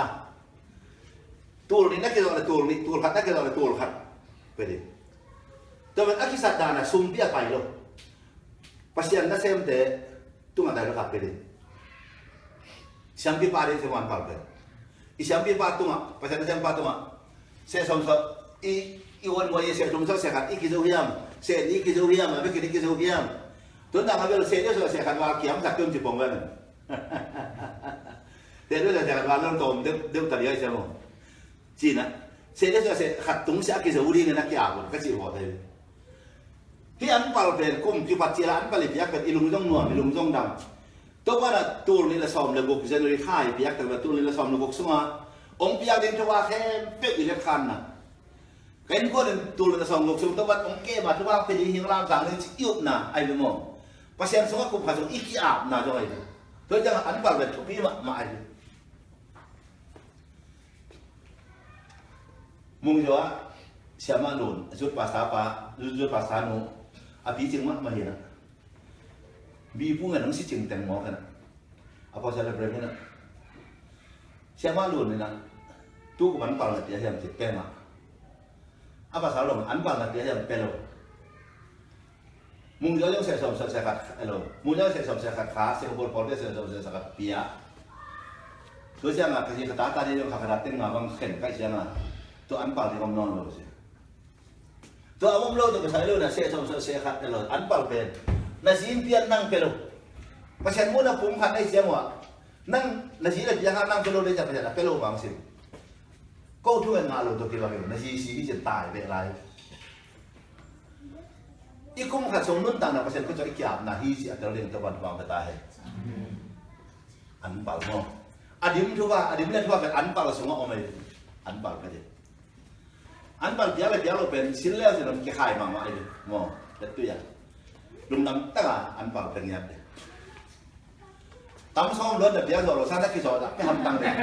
ตูรุนี่นักกิโซเลยตูรุนี่ตูรุขัดนักกิโซเลยตูรุขัดไปดิแต่เป็นอาคิสัตดานะซุ่มเปียไปหรอกภาษาอังกฤษเซมเตตุ้งอะไรก็ขับไปดิเสียงปีปาร์ที่สมานพาไปอีเสียงปีปาร์ตุ้งอ่ะภาษาอังกฤษเซมปาร์ตุ้งอ่ะเสียสมศักดิ์อีวันวันเสียสมศักดิ์เสียขัดอีกิโซฮิยามเสียอีกิโซฮิยามไม่กินอีกิโซฮิยามตัวนั้นเขาเป็นเสียเยอะเสียขัดว่าเขียมสักตุ้งจีบงกันเดี๋ยวด้วยเสียขัดว่าเริ่มโตมเดี๋ยวตัดเยอะใช่ไหมจีนะเสียเยอะเสียขัดตุ้งเสียกิโซฮิยามนักกีฬาคนก็จีบหัวเลยที่อันเปล่าเป็นกลุ่มที่ปัจจัยอันเปล่าเปียกเป็นอิลุงจงนวลอิลุงจงดำตัวว่าตัวนี้ละซ้อมระบบเจนริค่ายเปียกแต่ว่าตัวนี้ละซ้อมระบบสมาองค์เปียกเดินทัวร์แค่เป๊กอิเล็กทรอนน่ะเห็นก็เดินตัวนี้ละซ้อมระบบสมาตัวว่าองค์เก๋มาทัวร์เป็นหิ้งรามสังเลยยุบน่ะไอ้ดูมั้งภาษาสมัครกลุ่มผสมอีกอาบน่ะจังไอ้ดูตัวจังอันเปล่าเป็นทุกปีมาไอ้ดูมุงจัวเสียมาหนุนจุดภาษาปะจุดภาษาโนอาบีจึงมาเห็นนะบีพูดกันหนังสือจึงแต่งหมอกันนะอาพอจะเรียบเรียงนะเชื่อว่าหลุดเลยนะตู้กับอันเปล่าเลยจะเห็นติดเป็นมาอาภาษาหลงอันเปล่าเลยจะเห็นเป็นหรอมุงจะยังเสียสมเสียขัดหรอมุงจะเสียสมเสียขัดขาเสียขบวนพอได้เสียสมเสียขัดเปียตัวเสียงอ่ะคือขัดตาที่ยังขัดขัดเต้นมาบางเข็นใกล้เสียงอ่ะตัวอันเปล่าที่กำนอนเลยสิตัวอารมณ์เราตัวใช้เรื่องนะเสียสมเสียขัดเลยอันเปล่าเป็นนาซีนเพียนนั่งเป็นหรอภาษาโมนะปุ่มขัดไอ้เสียงว่ะนั่งนาซีเลยยังนั่งเป็นหรอได้จะเป็นอะไรเป็นหรอบางสิ่งก็ช่วยงานเราตัวกี่วันอยู่นาซีสีที่จะตายเป็นอะไรอีกคนขัดสมนุนต่างนะภาษาก็จะอีกอย่างนะฮีสิอัตราเรื่องตะวันวางกระต่ายอันเปล่าโมอดีมทุกว่าอดีมเล่นทุกว่าเป็นอันเปล่าสงฆ์เอาไหมอันเปล่าก็ได้อันเปล่าเดี๋ยวเราเป็นชิ้นแล้วสิเราจะขายมาไอ้โมเป็นตัวอย่างลุงน้ำตั้งอันเปล่าเป็นยังไงตั้มซ้อมรถเดี๋ยวเราสร้างนักกีฬาไม่ทำตั้งเลย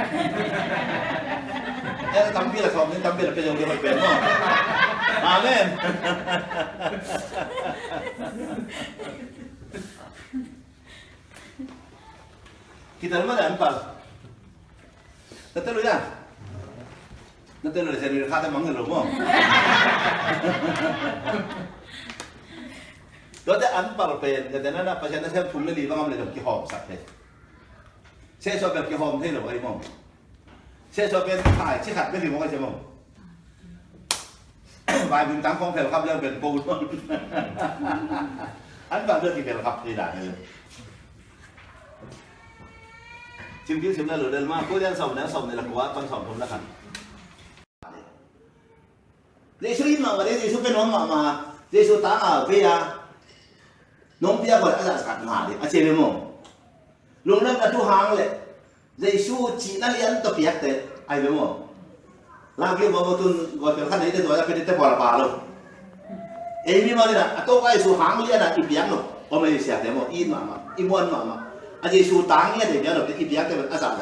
เอ้ยตั้มพี่ละซ้อมนี่ตั้มพี่ละเป็นยังไงเป็นมั้งอาเมนkita rumah ada empal nanti lu ya nanti lu saya lihat kata manggil lu mau lo ada empal pen katanya na pasien saya pun lagi bang ambil ke home sakit saya coba ke home thế rồi ai mau saya cobaถ่ายชิขัดไม่ถึงว่าจะmauวายบุญตั้งของแผ่นครับเรื่องเป็นปูนอันบางเรื่องที่เป็นครับที่ด่านเลยจริงๆสิ่งนั้นเราเดินมาก็ยังสอบแล้วสอบในหลักว่าตอนสอบผมแล้วกัน Giêsu in mà đấy Giêsu cái nón mà Giêsu tá ở bây giờ nón bia gọi là sạch ngã đi, anh chị biết không? Lúcนั้นlà tu hàng lệ Giêsu chỉ là liên tập việc đấy, ai biết không? Làm cái mà tuần gọi cái khăn đấy thì tôi đã phải đi bỏ là luôn. Em biết mà đi là tôi cái Giêsu hàng liên là ít việc rồi, ông ấy sẽ thế mà in mà muôn mà anh Giêsu táng nghe thì biết rồi ít việc thì mình ăn sạch.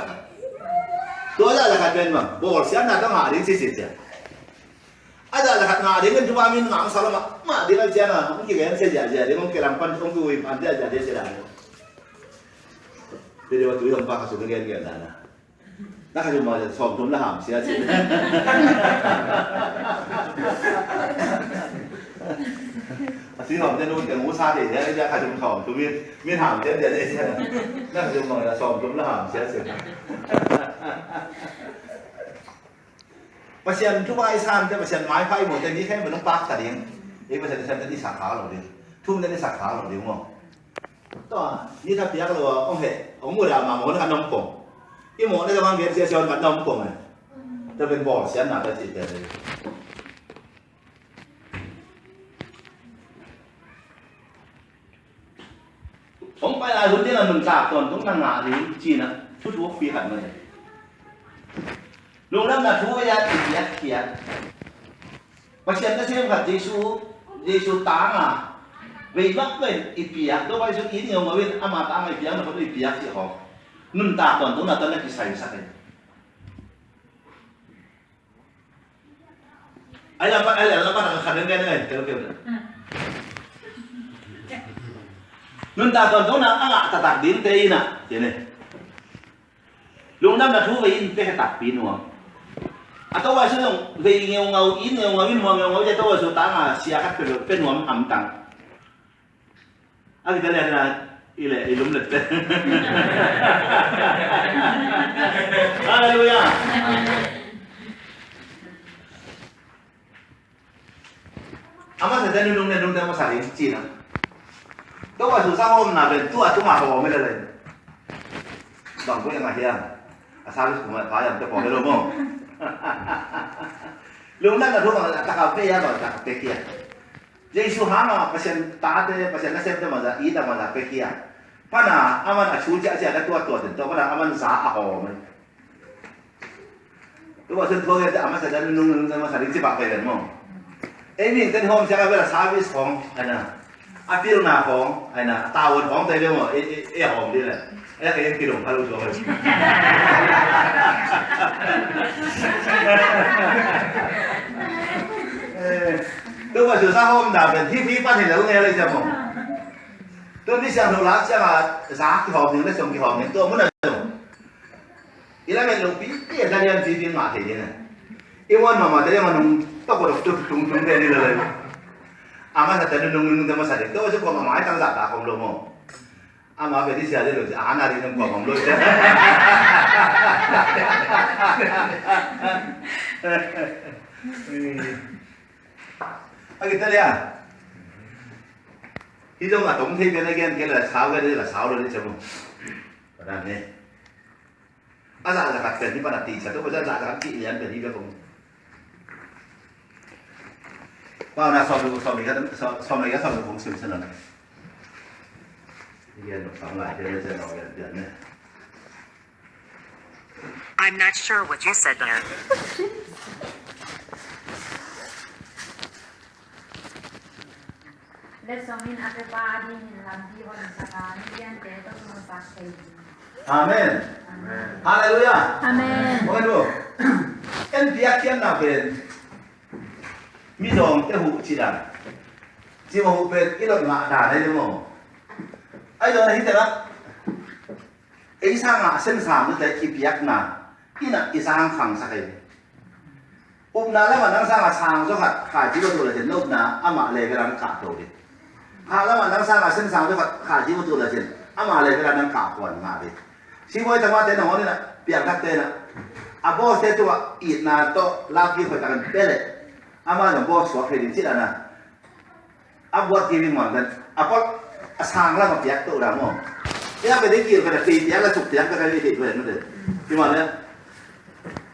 Tôi là cái bên mà, bỏ xem là nó ngã đi xí xí. Ada lah ngah dengan cuma min ngam salam mak dia kan siapa mungkin kan saja dia mungkin kelampan orang tu pandai aja dia sedang dia waktu itu nampak kasus dengan dia nana nak cuma som tum lah ham sia sih asli ham dia nu yang usaha dia cuma som tu min ham dia sih nak cuma som tum lah ham sia sih pasien tu pakai san, tapi pasien mai pai mau jadi kan belum pak tadi, pasien tadi sakar loh dia, tu tadi sakar loh dia mau, toh, ni tak biar loh, ông muda mau nak nompong, ini mau nak orang biar siapa nak nompong ah, tapi bos siapa nak jadi jadi. Ông phải là hướng đến là mình cả tuần cũng đang ngã đến chi nè, chút chút phi hẳn rồi. Lúcนั้นlà Chúa ya kiat pasien nó xem gặp Giêsu táng à vì mắc bên ipiak đâu phải Giêsu ý nhiều mà bên ama táng ipiak nó có ipiak gì họ nun ta còn cũng là tên là cái sai sắc đấy ai làm bắt là khẩn cái này kêu nun ta còn cũng là ang ta đến đây nè thế này lúcนั้นlà Chúa về phải tập pin đúng atau wajib dong, về ngầu in jadi tu wajib tanga siakat penuam amtang. Kita lihat na ilum lete. Haleluya. Ama sa danu nung damo sari Cina. Tu wajib sama na ben tu mah bawa mele le. Bang ko yang ahian. Asal semua payah tu bawa mo. Lúcนั้นlà thuốc là cà phê ya rồi cà phê kia. Giêsu hama pasien tate pasien na sempre mà ý là mà phê kia. Pana aman a chú cha cha tua thì tôi pana aman giá a hồ mà. Tôi bảo xin thôi thì aman sẽ đến nung mà sẽ đi chỉ bạc về đến mong. Em mình tên hôm sẽ là về serviceของanh à. A phiêu naของanh à tàuของtới đâu mà hòm đi là. Cái em kia đồng pha luôn rồi. Tôi vào sửa sang hôm nào thì phí phát hiện là nghe lên xem không? Tôi đi xem đồ lá xem là giá cái hòm những cái xong cái hòm những tôi muốn là dùng. Ý là mình dùng phí ra đi chỉ tiền mà thì thế này. Yêu ơn mà thế mà nung tao có được tung đây điเลย. Mà thật là nung mà sai được. Tôi sẽ còn mà mãi tăng giảm đã không đâu mà. Ama về đi xe đi rồi ana đi nằm còn lôi chứ. Kita lihat. Itu nggak tổng thêm cái là sáu cái đấy là sáu rồi đấy chứ không? Bạn này. Dạ là cái gì bạn đặt tỷ sẽ tôi bây giờ dạ kỹ liền để đi được không? Bao nào sau này cũng xử lý này. I'm not sure what you said there. Let's amin apa di dalam diwan sekarang yang kita semua pakai. Amen. Haleluya. Amen. Bukan bu. Kan dia kian naben. Midong te hu cidan. Chỉ mà hu ben ilot ngạ đà đấy đúng không? Ai rồi này thế đó. Ấy sang ngạ sen sam nó thấy kịp yak na. Ina isang khang sa kai. Na la man sang ngạ sang cho khát khả chỉ có tu là chuyện nộp na ama le cái làm cả đồ đi. La man sang ngạ sen sam cho khả chỉ có tu là chuyện ama le cái làm cả quần ngạ đi. Chỉ với thằng tên nó này biar khát tên à boss tên tu ít na to la kia phải tăng bele. Ama nó boss số phải đi chỉ là na. Buat kiri mantan. Apa sang lah mau piak tu dah mau. Ya beda kiri pada piak lah suk piak pada ini tu kan tu. Di mana?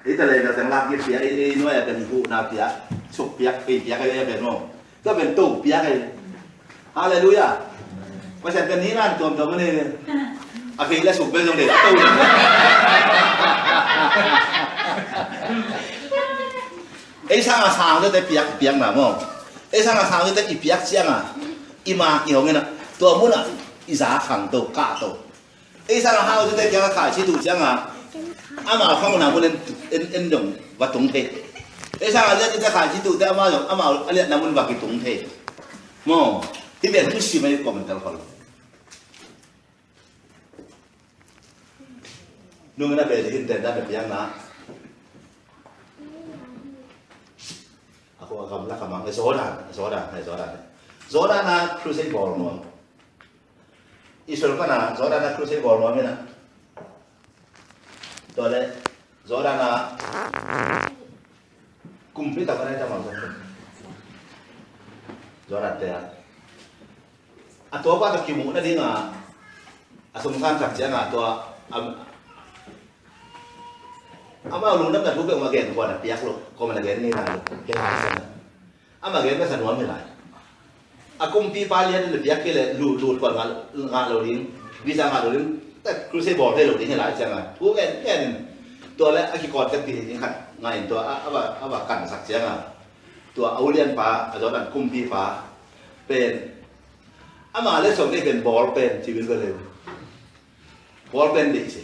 Itu lagi dah tengah piak ini nu ada kan hu na piak. สุกเปียกปีเปียกอะไรเป็นโน่ก็เป็นตู้เปียกอะไรอะไรรู้อ่ะเพราะฉะนั้นนี้นั่นตัวมันนี่อาคีและสุกเป็นตรงเด็กตู้ไอ้ช่างอาชางจะได้เปียกเปียกหนามั้งไอ้ช่างอาชางจะได้อีเปียกเชียงอ่ะอีมาอีหงเงี้ยนะตัวมุนอ่ะอีสาขังตัวกาตัวไอ้ช่างอาชางจะได้เปียกขายชิดูเชียงอ่ะอามาข้างบนหนังบนเอ็นยงวัดตรงเทไอ้ช่างอาจะได้ขายชิดูแต่อามาหยงอามาอะไรนั่งบนวัดตรงเทมั้งที่เป็นผู้ชิมไม่ก็มันตลอดนู่นน่ะเป็นที่เต็มได้แบบยังนะaku akan melakukan makna Zoran na crusade ball mo. Isul ka na Zoran na crusade ball mo na. Dole Zoran na complete apa na tama mo. Zoran te. Ato pa ka kimu na din nga asumkan sakya nga ato ama ulun na tubig umagen ko na piyak lo ko man again ni na kaya sana ama again ka sa nuwan nila akum pi palian le piyak le lu ko nga lo rin bisa nga lo rin ta cruise ball le lo rin la changa tu gen to le aki ko ta pi ni khat ngai to aba kan sak changa to aulian pa ajodan kum pi pa pen ama le song ni ben ball pen chi bin ko le ball pen di chi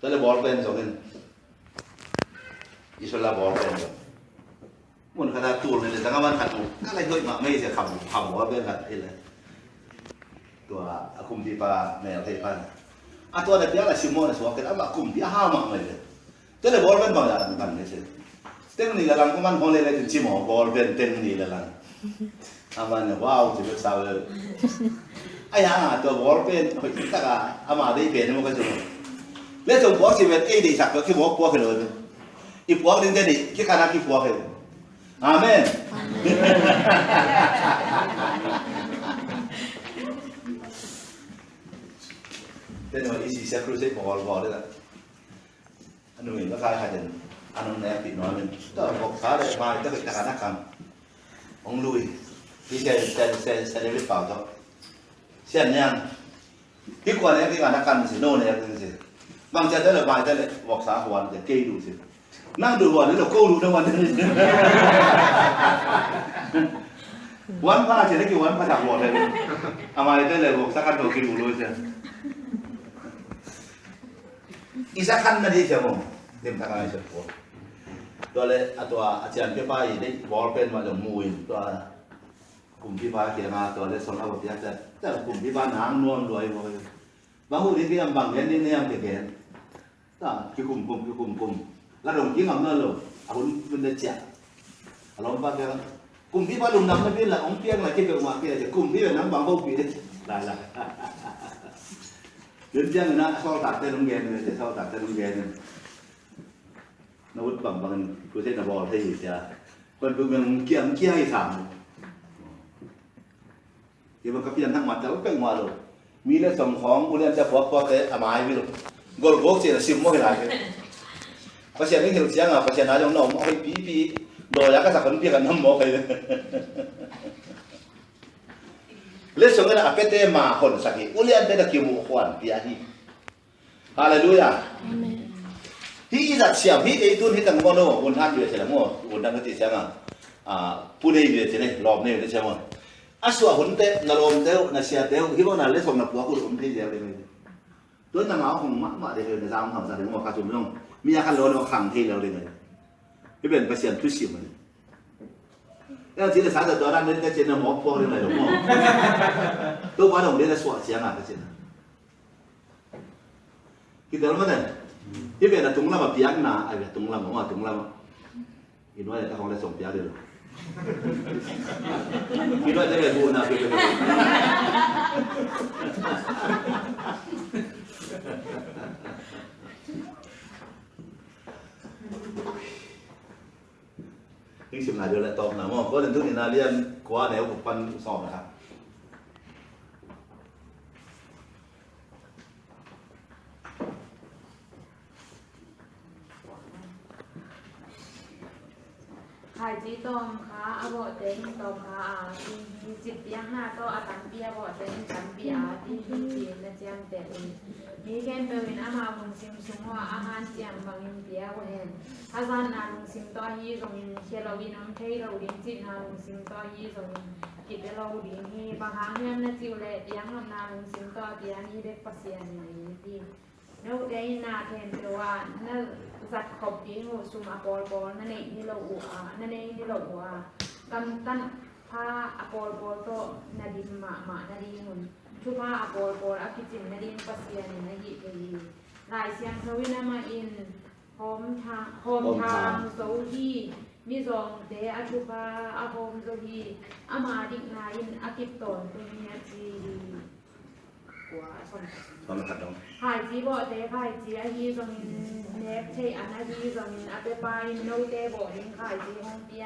to le ball pen song ni Isola ball pen mun kata tool ni tengah man katu kalau itu mak mai saya kamu apa yang kata ini tua akum pipa mel pipa atau ada piala simon so kita ama akum dia hama mai tu le ball pen bang jalan kan ni sih teng ni lalang kuman boleh le cimo ball pen teng ni lalang aman wow jadi sawer ayah tu ball pen kita ka ama ada pen mo ka cuma le tu ball si pen di sak ke ball ke lo ipuak din tadi kita nak ipuak itu Amen. Thế mà isi sẽ cruise bỏ đấy là anh mình có khai hai lần anh em bị nói mình đó một phá đấy mai tất cả các anh ông lui đi xe đi vào thôi xe nhang cái quan này cái anh cần gì nô này cái gì bằng xe tới là bài tới là bọc xã hoàn để cây đủ gì năng đủ hoàn đấy là câu đủ đâu hoànวันพระเจ้าได้กี่วันพระจักรวรเลยอามาได้เลยบอกสักคันตัวกินบุรุษเสียอีสักคันนั่นที่เชื่อมั้งเต็มทางอะไรเชื่อผมตัวเลยตัวอาจารย์พี่ป้าอีนี่บอลเป็นมาจากมูยตัวกลุ่มพี่ป้าเกี่ยมาตัวเลยสอนเอาแบบนี้แต่กลุ่มพี่ป้าหนังนวลรวยหมดบางคนที่ยังบางเงี้ยนี่ยังเก่งๆก็คือกลุ่มแล้วลงกิ้งเอาเงินลงเอาคนเป็นเด็กเจ้าเราบ้างแกกลุ่มที่ว่าลุงดำไม่เป็นละองเปียงละที่เป็นมาเปียจะกลุ่มที่เป็นน้ำบางพวกปีได้ละเดินเจ้านะชอบตัดเต้นน้องแกนเลยจะชอบตัดเต้นน้องแกนนวุฒิบางผู้เล่นบอลที่จะคนเป็นเมืองเกี่ยงให้สามเกี่ยวกับเพียงทั้งหมดจะเป็นมาเลยมีเรื่องส่งของผู้เล่นจะพวกเตะอามายไปเลยกอล์ฟเสียซิมไม่ได้เพราะฉะนั้นเห็นเสียงอ่ะเพราะฉะนั้นยังน้องเอาไปปีโดยแล้วก็สักคนเพียงกันน้ำหมอกเลยเรื่องส่งเงินอาเปเตมาคนสักทีอุเลียนเป็นตะกี้มุขวัญพิอาฮีฮาเลลูยาที่อีจัดเสียงที่ไอ้ตุนที่ตั้งโมโนวันท่านอยู่เฉลิมวันนั้นก็ติดเสียงผู้ใดอยู่เฉลิมรอบนี้อยู่เฉลิมอาศัยหุ่นเตะนรมเตะนาเสียเตะที่ว่านั่นเรื่องส่งนับปัวกุลุ่มที่เดียวเลยตัวนั่งเอาของมาเดี๋ยวในซาวน์ทำซะเดี๋ยวมาการจุ่มลงมีอาการร้อนมาขังที่เราเลยที่เป็นประเสียนทุสิมันแล้วที่เราสาธิตตัวนั้นนี่ก็เจนหมอพอเรื่องอะไรหรอหมอตัววันของเรื่องสวดเสียงอะไรก็เจนคิดดูมั้ยเนี่ยที่เป็นตรงลำแบบยักษ์นาไอ้ตรงลำของว่าตรงลำคิดว่าจะของได้ส่งยักษ์เลยหรอคิดว่าจะเป็นบูนาคิดว่านี่สิบหลายเดือนแล้วตอบนะมั่งเพราะเรื่องทุกนี่นาเรียนกว่าแนวปันสอบนะครับ ขายจีตอมขาอโบเต็งตอมขาที่จิตเปียงหน้าก็อาตังเปียโบเต็งตังเปียที่จีนและเจียงแต่มีแค่เป็นอาหารมุสิมสุงว่าอาหารเจียงบางอินเปียก็เห็นอาจารย์นาลุงสิมต่อฮีตรงเชียเราวิน้ำเทเราดินจิตนาลุงสิมต่อฮีตรงกิจเราดินฮีบางครั้งเนี่ยนั่นจิวเล่เปียงนาลุงสิมต่อเปียงฮีเด็กปัสยาในที่นู้นได้นาเทนตัวนั่นจัดขบดีงูสุมาปอลบอลนั่นเองที่เราอัวนั่นเองที่เราอัวกำตั้งผ้าอปอลบอลก็นาดินมานาดินหุ่นชุผ้าอปอลบอลอภิจินนาดินปัสยาในนายิเดีลายเสียงสวินามาอินโฮมทางโซฮีมีซองเดอชุผ้าอโฮมโซฮีอามาดิกนาอินอากิตตอนตัวนี้จีกว่าสม หายจีบ่เตะหายจีฮีตรงเน็กใช่อันนั้นฮีตรงอัปเปย์โนเตบ่ดิ้งหายจีห้องเปีย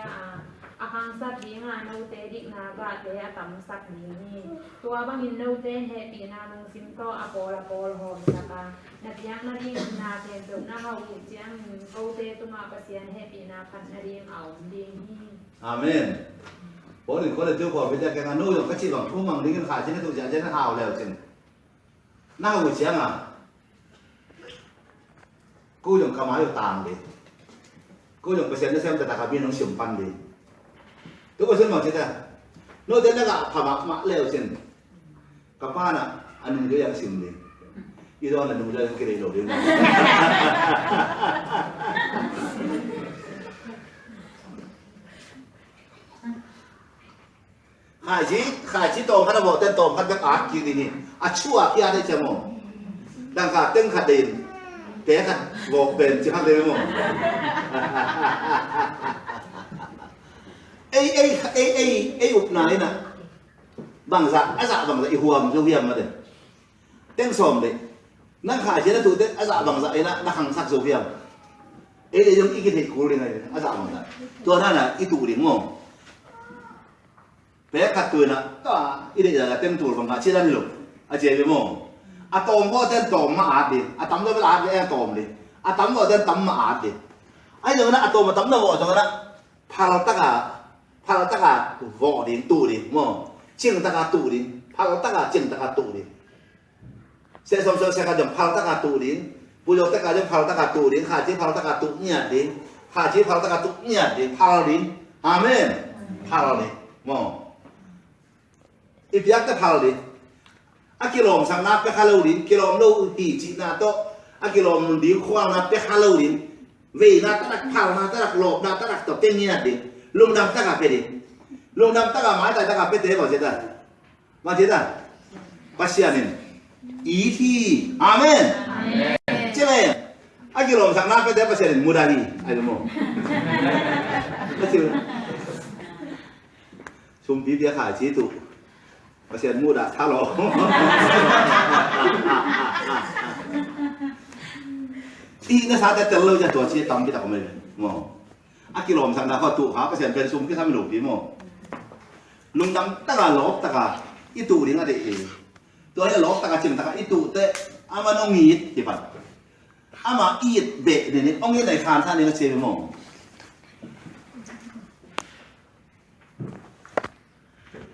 อาคังสัตว์ดิ้งโนเตดิกนากาเตะต่ำสัตว์นี้ตัวบางหินโนเตเฮปีนาลงซิมก็อโปลหอมนะคะนักยังนาดีนาเทนตุนาเฮาอีเจียงโกเตตุมาประเสียนเฮปีนาพันนาดีเอาดิ้งอาเมนพอหนึ่งคนเลยตัวพอเป็นแกงานนู้นก็ชิลองทุ่มมังดิ้งกันขาดเช่นถูกใจเช่นข่าวแล้วจริงน่าหัวเสียงกูยังกำมาอยู่ต่างดิกูยังเปอร์เซ็นต์ได้เส้นแต่ตาบินน้องสิมปันดิตัวเปอร์เซ็นต์หมดใช่ไหมโน้ตเด่นนั่นก็พามาเลี้ยวเช่นกับป้าน่ะอันนึงก็ยังสิมดิอีตอนนั้นดูเลยก็เลยโดดเดี่ยวขายชีโตขันบอกเต้นโตขันจะอาร์กินนี่อาชั่วที่อะไรจะมองดังกับเต้นขัดดินเตะขัดบอกเป็นจะขัดเลยมั้งไอ้อุปนานี่นะบางสักอาสาบางสักอีหัวมันจะเวียนมาเด้เต้นสมเลยนั่งขายชีนถูกเต้นอาสาบางสักไอ้นะนักขังสักโซเวียนเดี๋ยวยังอีกทีกูเรียนอะไรอาสาบางสักตัวนั้นน่ะอีตูดิมั้งเป๊ะขัดตัวน่ะก็อีเดียจะเต้นตัวบางการเชื่อได้หรืออาเจียไปมั้งอาตอมก็เต้นตอมมาอาดิอาตั้มก็เป็นอาดิอาตอมดิอาตั้มก็เต้นตั้มมาอาดิไอ้เรื่องนั้นอาตอมมาตั้มน่ะบอกจังนั้นพาราตะกะวอดิตูดิมั้งเชียงตะกะตูดิพาราตะกะเชียงตะกะตูดิเสียสมเสียกันจังพาราตะกะตูดิบุญยตะกะจังพาราตะกะตูดิขาจีพาราตะกะตูเนี่ยดิขาจีพาราตะกะตูเนี่ยดิพาราดิอาเมนพาราดิมั้งอีพิยักษ์จะพาราดิอากิโลมสังนับไปฮาโลดินกิโลมโลหีจีนาโตอากิโลมดีควางนับไปฮาโลดินเวนาตะรักพานาตะรักโลบนาตะรักตบเต็งเนี่ยดิลุงดำตะกะไปดิลุงดำตะกะหมายตะกะไปเตะบอกเจด้มาเจด้ปัสยานินอีทีอาเมนใช่ไหมอากิโลมสังนับไปเตะปัสยานินมุดาลีไอ้ดูมั้งก็คือชุมพีเดียขาชีตุpasien muda halo ini saatnya terlalu jatuh sih tam kita kemarin mau akilom sana kau tuh apa pasien pensum kita menupi mau lungdam taga lop taga itu dia nggak deh tuh aja lop taga cim taga itu teh ama nongit hebat ama it be ini ongit dari kan sana nggak sih mau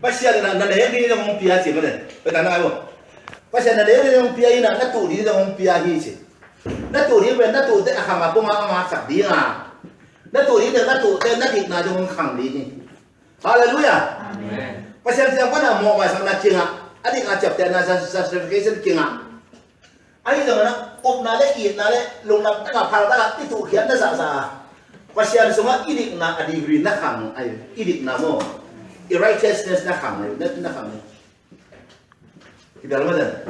pasien na leher ni dong pia sih mana? Betul tak ibu? Pasien na leher ni dong pia ini, na tu ni dong pia hi sih. Na tu ni ben na tu te akan apa ma sak dia. Na tu ni na tu te na dik na dong kang di ni. Haleluya. Amen. Pasien siapa na mau masang na cinga? Adik acap te na certification cinga. Ayo dong na up na le it na le lung na tengah pal tengah itu kian na sa. Pasien semua idik na adigri na kang ayo idik na mo. Righteousness na kami, na kami. Kita alam ada.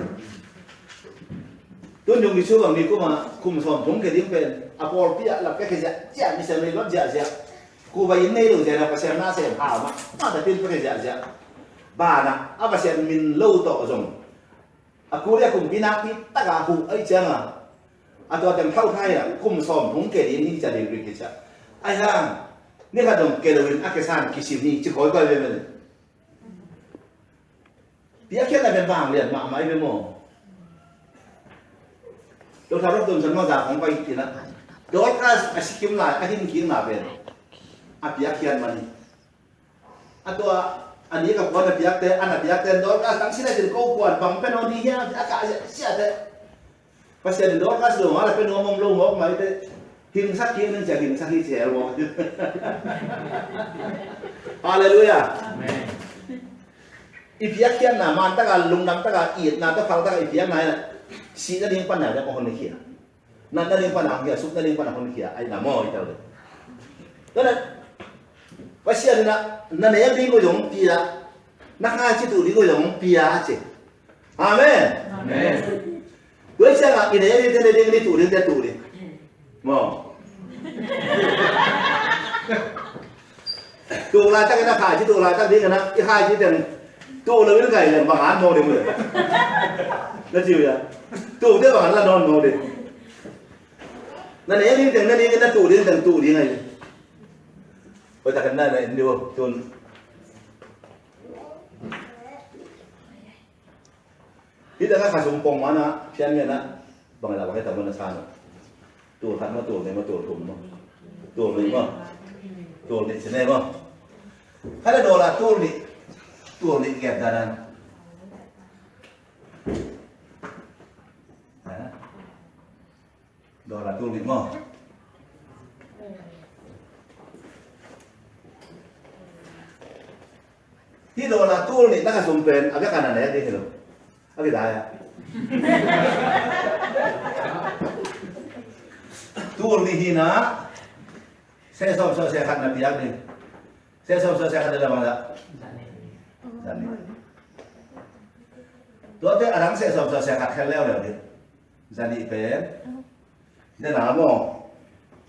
Tuan yung bisu bang di kuma som dong keding pen. Apol pia lap kerja, ja misalnya lap ja. Ku bayin nei dong jadi pasien nasi hal mak. Ada pin kerja. Bana, apa pasien min low to jong. Aku dia kum binaki tak aku ai jangan. Atau ada yang tahu kaya kum som dong keding ni jadi kerja. Ayah.นี่ก็ต้องเกลือวินอาเกซันกิสินี่จะคอยไปเป็นมันพี่อาเขียนอะไรเป็นบางเรียนมาไม่เป็นโม่เราทำรบต้นสันมาจากของไปทีนะโดยการอาชีพกิมหลายอาชีพกิมหลายเป็น apiak kian mani atau ani ka buat apiak te anak apiak te dor kas tang sila din ko kuan bang pen oni ya aka sia te pasti ada dor kas lo ala pen ngomong lo ngok mai te hin sak ki nang jadi sak ki cel wo haleluya amen ipiak kian na man ta ka lung nam ta ka iet na ta phal ta ka ipiak na si na ding pan na da ko hon kia na ding pan na kia sup na ding pan na hon kia ai na mo i ta le đó bác sĩ na nè đi có giống bia na hai chỉ tụ đi có giống bia chứ amen amen đối xem là cái này đi tụ đi mò tụ là chắc cái na khai chỉ tụ là chắc đi cái na cái hai chỉ tiền tụ là cái này là bằng án mò đi mười nó chịu vậy tụ thế bằng án là non mò đi na nè đi tiền na đi cái na tụ đi này ôi ta cái này là điều chônที่แต่ถ้าขาดสมปองมานะเช่นนี้นะบางเวลาเราให้ทำมันชาเนาะตัวขัดมาตัวไหนมาตัวถุงมั้งตัวหนึ่งมั้งตัวนี้เช่นนี้มั้งถ้าเราโดนละตัวนี้เก็บได้นั้นโดนละตัวนี้มั้งที่โดนละตัวนี้ถ้าขาดสมเป็นอะไรกันอะไรได้เหรออะไรได้อะตัวนี้นะเสียสมเสียขัดนับยากนี่เสียสมเสียขัดได้ไหมล่ะจันนี่ตัวเจ้าอันนั้นเสียสมเสียขัดแค่แล้วเดี๋ยวนี้จันนี่เป็นนี่หนาโม่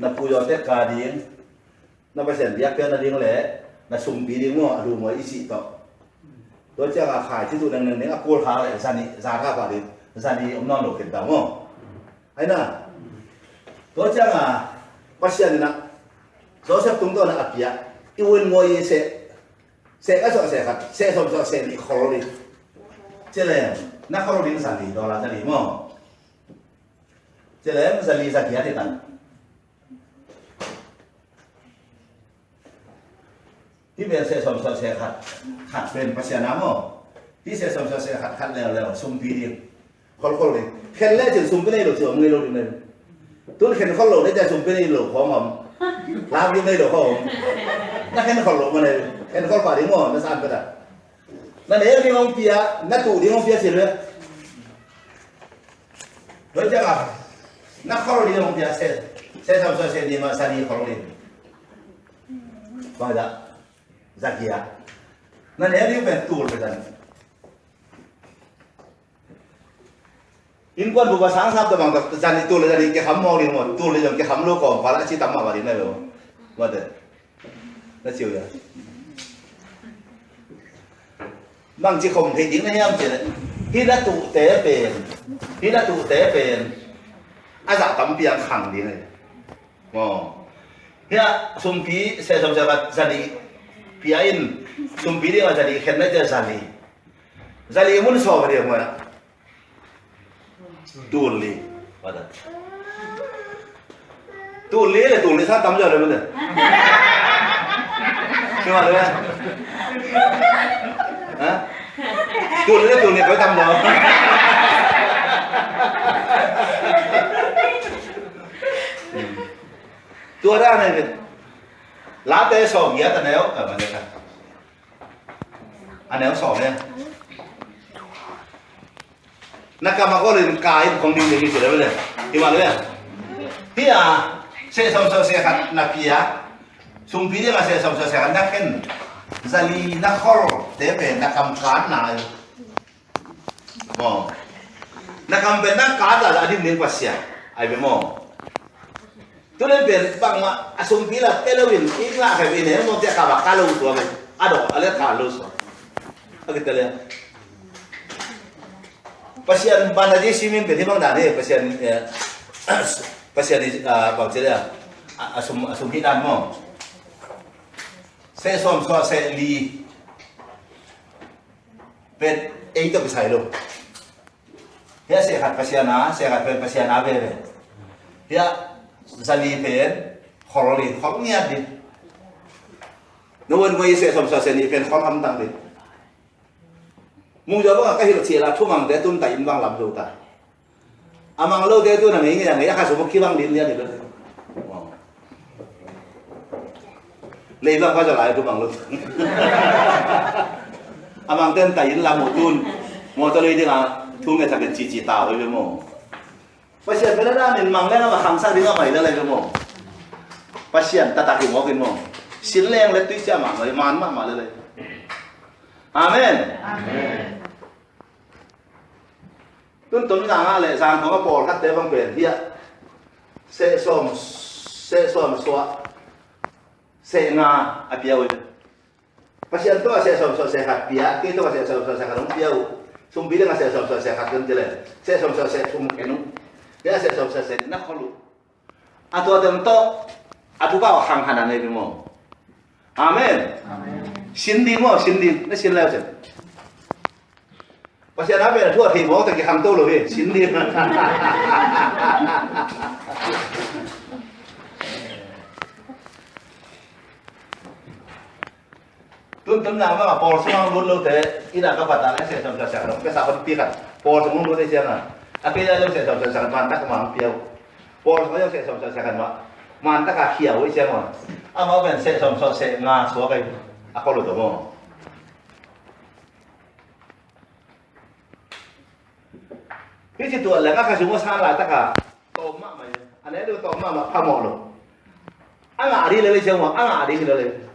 นับปุยอเตกาดีนนับไปเสียนเดียกเกินนั่นเองแหละนับสุ่มปีดีโม่ดูมวยอิสิต่อตัวเจ้าขายที่ตัวหนึ่งเนี่ยกูขายเลยจันนี่ซาข้าบาดีจันนี่อมนอนหลบเก็บดาวโม่ไอ้น่ะตัวเจ้าภาษานี่นะโซเชียลตรงตัวนั้นอับยาอีวันมวยเสก็สอเสครับเสสมสอเสนี่ขอเลยเจริญนักขอเลยสันติดอลลาร์สันติโม่เจริญสันติสักกี่ที่ตั้งที่เป็นเสสมสอเสขัดเป็นภาษาน้ำโม่ที่เสสมสอเสขัดแล้วสุ่มปีเดียวคนเลยแค่แรกจึงสุ่มไปในหลุดเสือมือหลุดเลยตัวเข็นเขาหลุดได้แต่สุ่มไปในหลุดของผมลาบอยู่ในหลุดของผมนั่นแค่เขาหลุดมาเลยแค่เขาฝ่าดิ้งมั่วนั่นสั่นไปแต่นั่นเองที่มองเปียนั่นตู่ที่มองเปียเสียเลยโดยเฉพาะนักเขาหลุดที่มองเปียเสสมสอเสนี่มาสันนิเขาหลุดฟังได้จักรียนั่นเองที่เป็นตู่ไปแต่อินกวนบุปผาสังสารตัวบางตัวจันนี่ตัวเลยจันนี่แกขำมองดีหมดตัวเลยจังแกขำโลกองฟ้าละชิตามมาบารินได้เลยว่าแต่นั่นเชียวyaบางจีคงเห็นจริงนะยังเจนที่ละตุเตะเป็นอาจจะตั้มเปียงขังดีเลยอ๋อเฮียสมพีเสสมเสกัดจันนี่เปียอินสมพีนี่ว่าจันนี่เห็นได้เจอจันนี่มุนสอบเรียกว่าTuli, pada. Tuli saya tamu jadi mana? Cuma tu kan? Hah? Tuli kau tamu jauh. Tu ada apa ni? Latte sop ya, tak neo, apa ni kan? Aneo sop ni. นักการมาก็เลยกายของดินอย่างนี้เสร็จแล้วเลยที่ว่าเลยที่เสสมเสขัดนักพิยาสุ่มปีนี้มาเสสมเสขัดนักเห็นจะลีนักขอรเตเป็นนักกำการนายมองนักกำเป็นนักการแต่ละที่หนึ่งภาษาไอ้เบมองตัวนี้เป็นบางว่าสุ่มปีละเตลวินอีกละใครเป็นเนี่ยมันจะขับการลูตัวเป็นอะไรการลูส่วนอะไรตัวเลยpasien banaji simin ke timang dane pasien bang jere asum hidan mo se som so se li pet ei to bisai lo ya se hat pasien pen pasien a be ya zali pen khoroli khornia di nôn ngồi sẽ xong sẽ ni phen khó thăm tăng đi mùng giờ cái hiểu chỉ là thu mang để tuân tại im vang làm rồi ta mang lâu để tuân là mấy cái này khai số một khi vang đến liền được lấy vang qua trở lại thu mang lâu mang tên tại làm một tuân một tôi lấy đi là thu người thằng chỉ tạo với mồ pasien cái đó nên mang lên mà hàng sang đi ngắm mày đó lại với mồ pasien ta ta hiểu cái mồ xin lên lấy túi xe mà rồi man mà lên amen tuân tuân rằng là rằng có bỏ các tế băng biển kia sẽ xóm xóa sẽ ngà à biểu pasien tôi sẽ xóm sẽ hạt bia cái tôi sẽ xóm sẽ hạt đúng biểu xung bí dengan sẽ xóm sẽ hạt cái gì sẽ xóm sẽ xung cái nung dia sẽ xóm sẽ nát khó lu atau ada untuk atau bawa hàng hàng này bên mồ amen xin đi mồ xin đi nó xin leo chứ pasien apa yang thua thì mồ tại cái hàng tôi rồi xin đi tuân nào mà Paul semua luôn luôn thế, ini apa kata saya sama saya, kita sahabat pikan, Paul semua luôn thế chứ akhirnya yang saya sama saya mantap kemang piau, Paul semua yang saya sama saya kan mantap kah hiau itu semua, mau kan saya sama saya ngas suara itu, aku lu tahu mau, ini situ lah kan semua salah tak kah, tomak macam, aneh itu tomak pamok lu, angah hari lele semua, angah hari lele.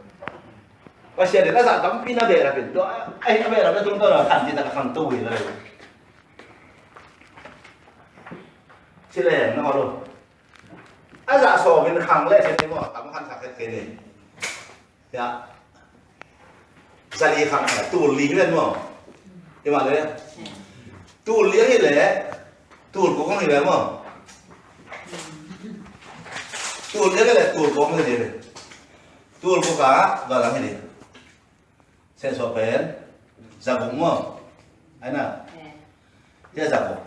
Pasien dia tak tahu pina bera pintu, bera betul betul lah kan tidak akan tahu ini lah. Cileng, nak malu. Azak soalnya hang leh saya tengok, kamu kan sakit kene. Ya, sali hang, tulis kan mau, gimana ya? Tulis ni leh, tulis kau ni leh mau. Tulis ni leh, tulis kau ni leh. Tulis kau kah, barang ni. Saya sopen, zabuk mo, ana, ya zabuk,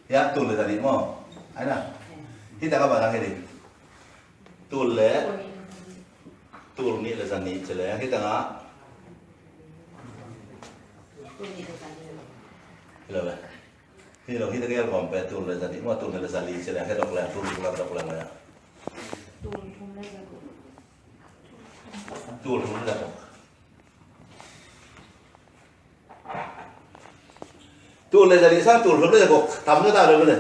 ya tulis tadi mo, ana, kita kapan lagi ni, tulis ni le tadi, cile, kita ngah, kilo kita kaya kompet tulis tadi, mo tulis le tadi, cile, kita dokulan tulis ya. Tuh dulu dah. Tuh le jadi sang tuh dulu dah kok. Tamu tu tak ada boleh.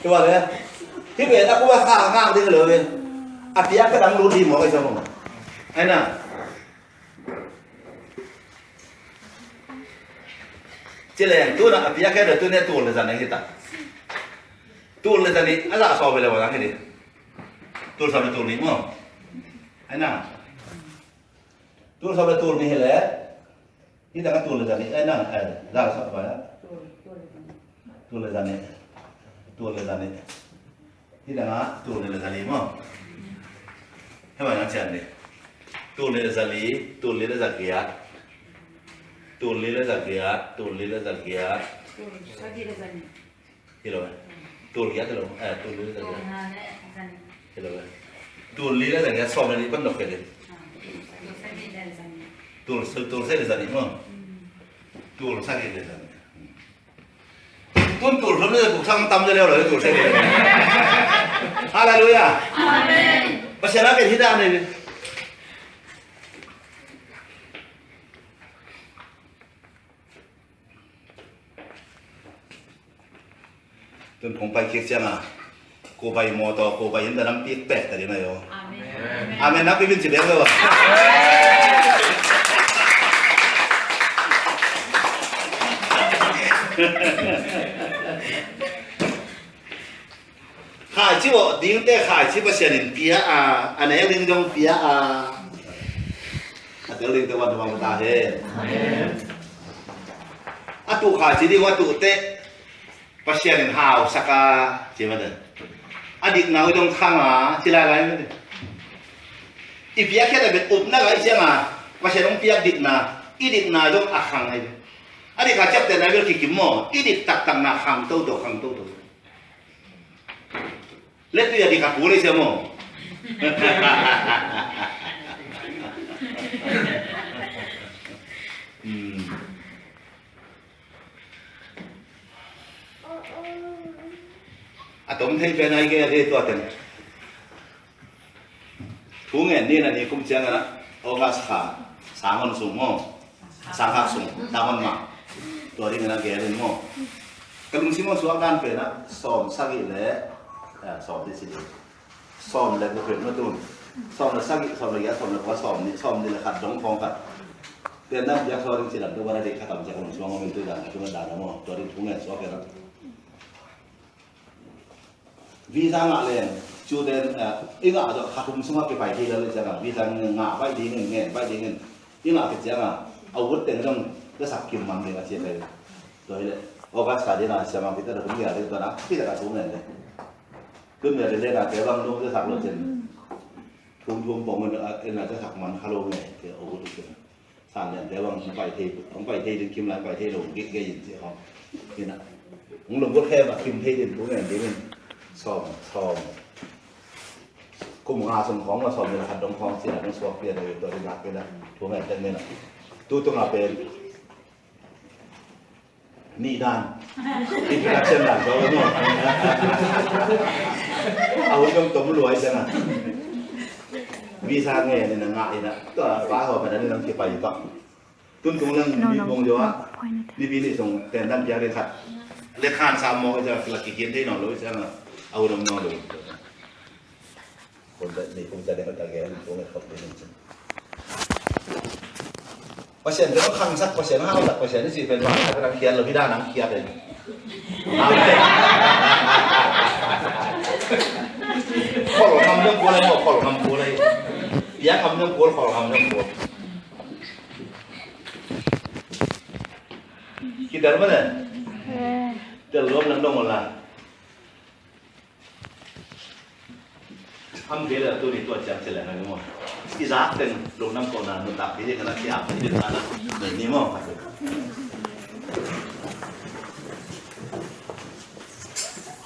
Coba ya. Hibe aku buat hang dia le. Apiak kadang lu di mau ke sama. Enak. Cileng tu nak apiak ada tu ni tuh le sana kita. Tuh le tadi ada soal bela orang ini. Tuh sampai tuh ni mau. Enak. Tuh sampai tuh ni hele, kita kan tuh le tadi, enak, dah sampai ya. Tuh le tadi, kita kan tuh le tadi mau. Apa yang macam ni? Tuh le tadi, tuh le zakiat, tuh le zakiat. Kilo, tuh lihat tu, tuh le zakiat. Kilo, tuh le zakiat, soal ni pun nak kena. Tuh saya dari mana? Tuh saya dari mana? Tuh sebelum itu sang tam je lewat tuh saya. Haleluya. Amin. Pasal apa kita ni? Tuh kompai kerja ko bay motor, ko bay dalam pik pek tadi na yo. Amin. Amin. Nak pipin cedera lo. khai chứ bộ tiếng tê khai chứ bộ xe đến phía anh ấy lên trong phía tớ lên tớ vào vòng ta thế tụ khai chứ đi qua tụ tê bộ xe đến hào saka chứ mà đấy địch nào trong khang chứ lại lại ít phía kia là bị ụp nó lại chứ mà bộ xe trong phía địch nào trong khang này địch khai chấp tên này bị kìm mò địch tạc tạc na khang tâu đồ Let tu jadi kapuri semua. Atom thấy bên này cái gì tôi tên thú nghẹn đi là gì cũng chẳng là August sáng con sùng mò sáng hạt sùng sáng con màตัวนี้นะแกเรื่องมอกระลุงซิมอนสวมด้านเป็นนะสอนสักอีเล่สอนที่สิสอนเลยก็เป็นมาตุนสอนสักอีสอนระยะสอนแล้วก็สอนนี่แหละขัดดงฟองขัดเตือนนะยักษ์สอนสิหลังตัววันเด็กขัดต่ำจากกระลุงซิมอนมันตัวด่างตัวมันด่างนะมอตัวนี้ทุ่งเงินสอนแกนะวีซ่างะเลยจูเดนอีกอ่ะจะขัดทุ่งซิมอนไปที่แล้วเลยจังวีซ่างะไปดีเงินไปดีเงินอีกอ่ะก็จังอาวุธเต็มต้องก็สักกิมมันเลยอาเจียเลยตัวนี้โอกาสการที่น่าจะมาพิจารณาผมอยากเรื่องตัวนั้นที่จะการสูงเลยขึ้นเมื่อเรื่องนั้นแต่ว่าลูกจะสักรถเจนทุ่งบอกมันเอ็นจะสักมันคาร์โลเนี่ยเกี่ยวอาวุธตัวนั้นสารเนี่ยแต่ว่าไปเทถึงคิมไลไปเทลงเกี่ยยินเสียเขานี่นะผมลงก็แค่แบบคิมเทยินทุ่งเงินเดี๋ยวมันซ้อมกุมอาสมของเราซ้อมในขัดดงคลองเสียต้องสวมเปลี่ยนเลยตัวที่รักไปนะทุ่งเงินเต็มเลยนะตู้ต้องเอาเป็นนี่ด้านอินทรัพย์เช่นนั้นก็ไม่เอาจงตัวรวยจังนะวีซ่าเงี้ยนี่นะง่ายนะตัวฟ้าเขาไปนั่นนี่ต้องเก็บไปอยู่ต่อตุ้นตรงนั้นมีวงโยะนี่พี่นี่ส่งแต่ด้านยาเลยครับเลขาน3 โมงจะหลักกี่เกียนที่นอนรู้จังนะเอาดมนอนดูคนนี่ผมจะได้เอาตะแกรงตรงนี้เขาเป็นจริงเปอร์เซ็นต์จะต้องคังสักเปอร์เซ็นต์50%นี่สิเป็นว่าถ้าเราเขียนเราพี่ด้านหนังเขียนเลยขอหลงทำเรื่องกูอะไรบอกขอหลงทำกูอะไรอยากทำเรื่องกูขอหลงทำเรื่องกูคิดได้ไหมเนี่ยจะรวมนั่งดงอะไรทำเรื่องตัวนี้ตัวจับเสร็จแล้วนะมั้งที่รักเป็นลงน้ำก่อนนะนุ่นตักที่นี่กันนะที่อาบที่เดือดร้อนนะเหมือนนี่มั้ง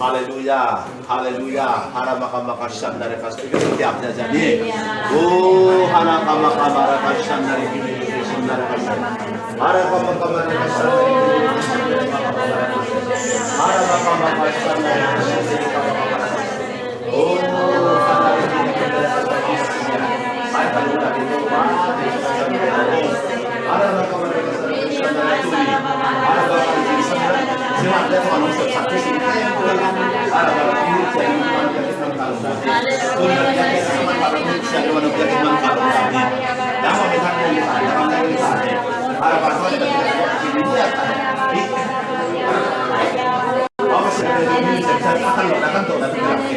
ฮาเลลูยาฮาเลลูยาฮารามาคามาคัชันdari pasti setiap jadi oh hara kama kama kasan dari kasan dari kasan hara kama kama kasan hara kama kasan dari oh saya kalau udah itu ada kama kasan dari ada Siapa yang mau nonton satu sih? Ada ini jadi kalau jadi sama kalau jadi mana jadi cuma kalau tadi. Yang mau kita ini ada mana ini ada. Ada pasal ada ini ada. Oh sebenarnya ini saya akan tuh nanti yang ada.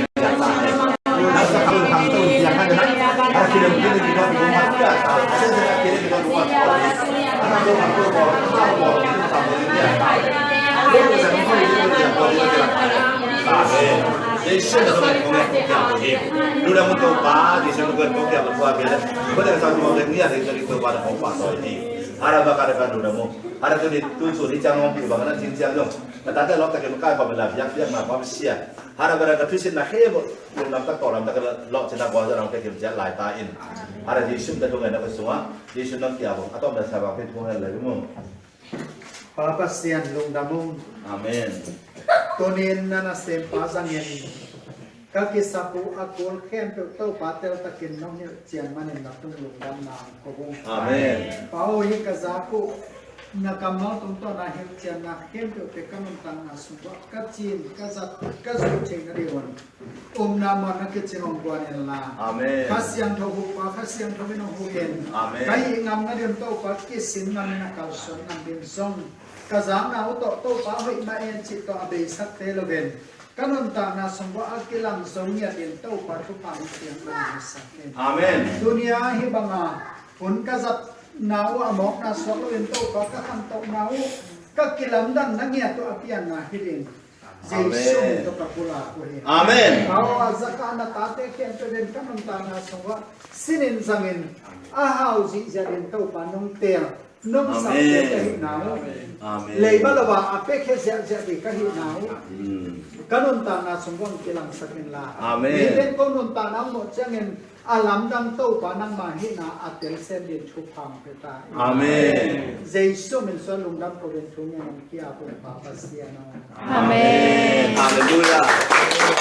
Nanti kalau kamu tuh yang ada ada kirim kirim juga di rumah dia. Saya kirim juga di rumah. Ada rumah tuh kalau Jadi sudah sampai komunikasi. Sudah untuk apa? Di sana bukan komunikasi berbuat biasa. Pada saat mau dengar dari itu pada apa soal ini. Ada bakal ada sudah mau. Ada tu itu sudah jangan mau bagaimana cincang dong. Tetapi kalau tak kemukai kau belah yang apa sia. Ada berada tu sih nak heboh. Belum nampak kolam tak kalau cina kuasa orang tak kerja lain tain. Ada di sini tu ada semua. Di sini nanti apa? Atau ada sebab itu pun ada lagi mu. Papasian lung damung. Amin. Tonin nana sem pasang yani. Kaki sapu akul kem tu tau patel takin nong ni cian manen natung lung dam na kobong. Amin. Pau hi kazaku nakamal tung to na hi cian na kem tu te kamon tang na suba kacin kazat kazu cheng na diwan. Nama na kitchen ong kuan en la. Amin. Kasiang to hu pa kasiang to minong hu yen. Amin. Kai ngam na din to pa kisin na na kalson na din song. Kazang na uto to pa hoi ma en chit to abe sak te loben kanon ta na songwa akilang songya din to pa to pa siang na sak te Amen. dunia hi banga un kazat nau amok na sok loben to pa ka kan to nau ka kilam dan na ngia to apian na hidin Jesu to kapula ko hi Amen. awa zaka na tate ken to den kanon ta na songwa sinin zangin ahau ji jadin to pa nong tel nông sản để cái hiện nào lấy bao là vào apec hết sẽ bị cái hiện nào cái nông ta na xung quanh cái lăng sắc là nên lên con nông ta na một trang nên alam đang tàu pa năng mà hiện nào atel xem điện chụp phẳng cái ta Amen. Jesus mình xuân lùng đam province chúng nhà kia cũng pa pasiano Amen. Hallelujah.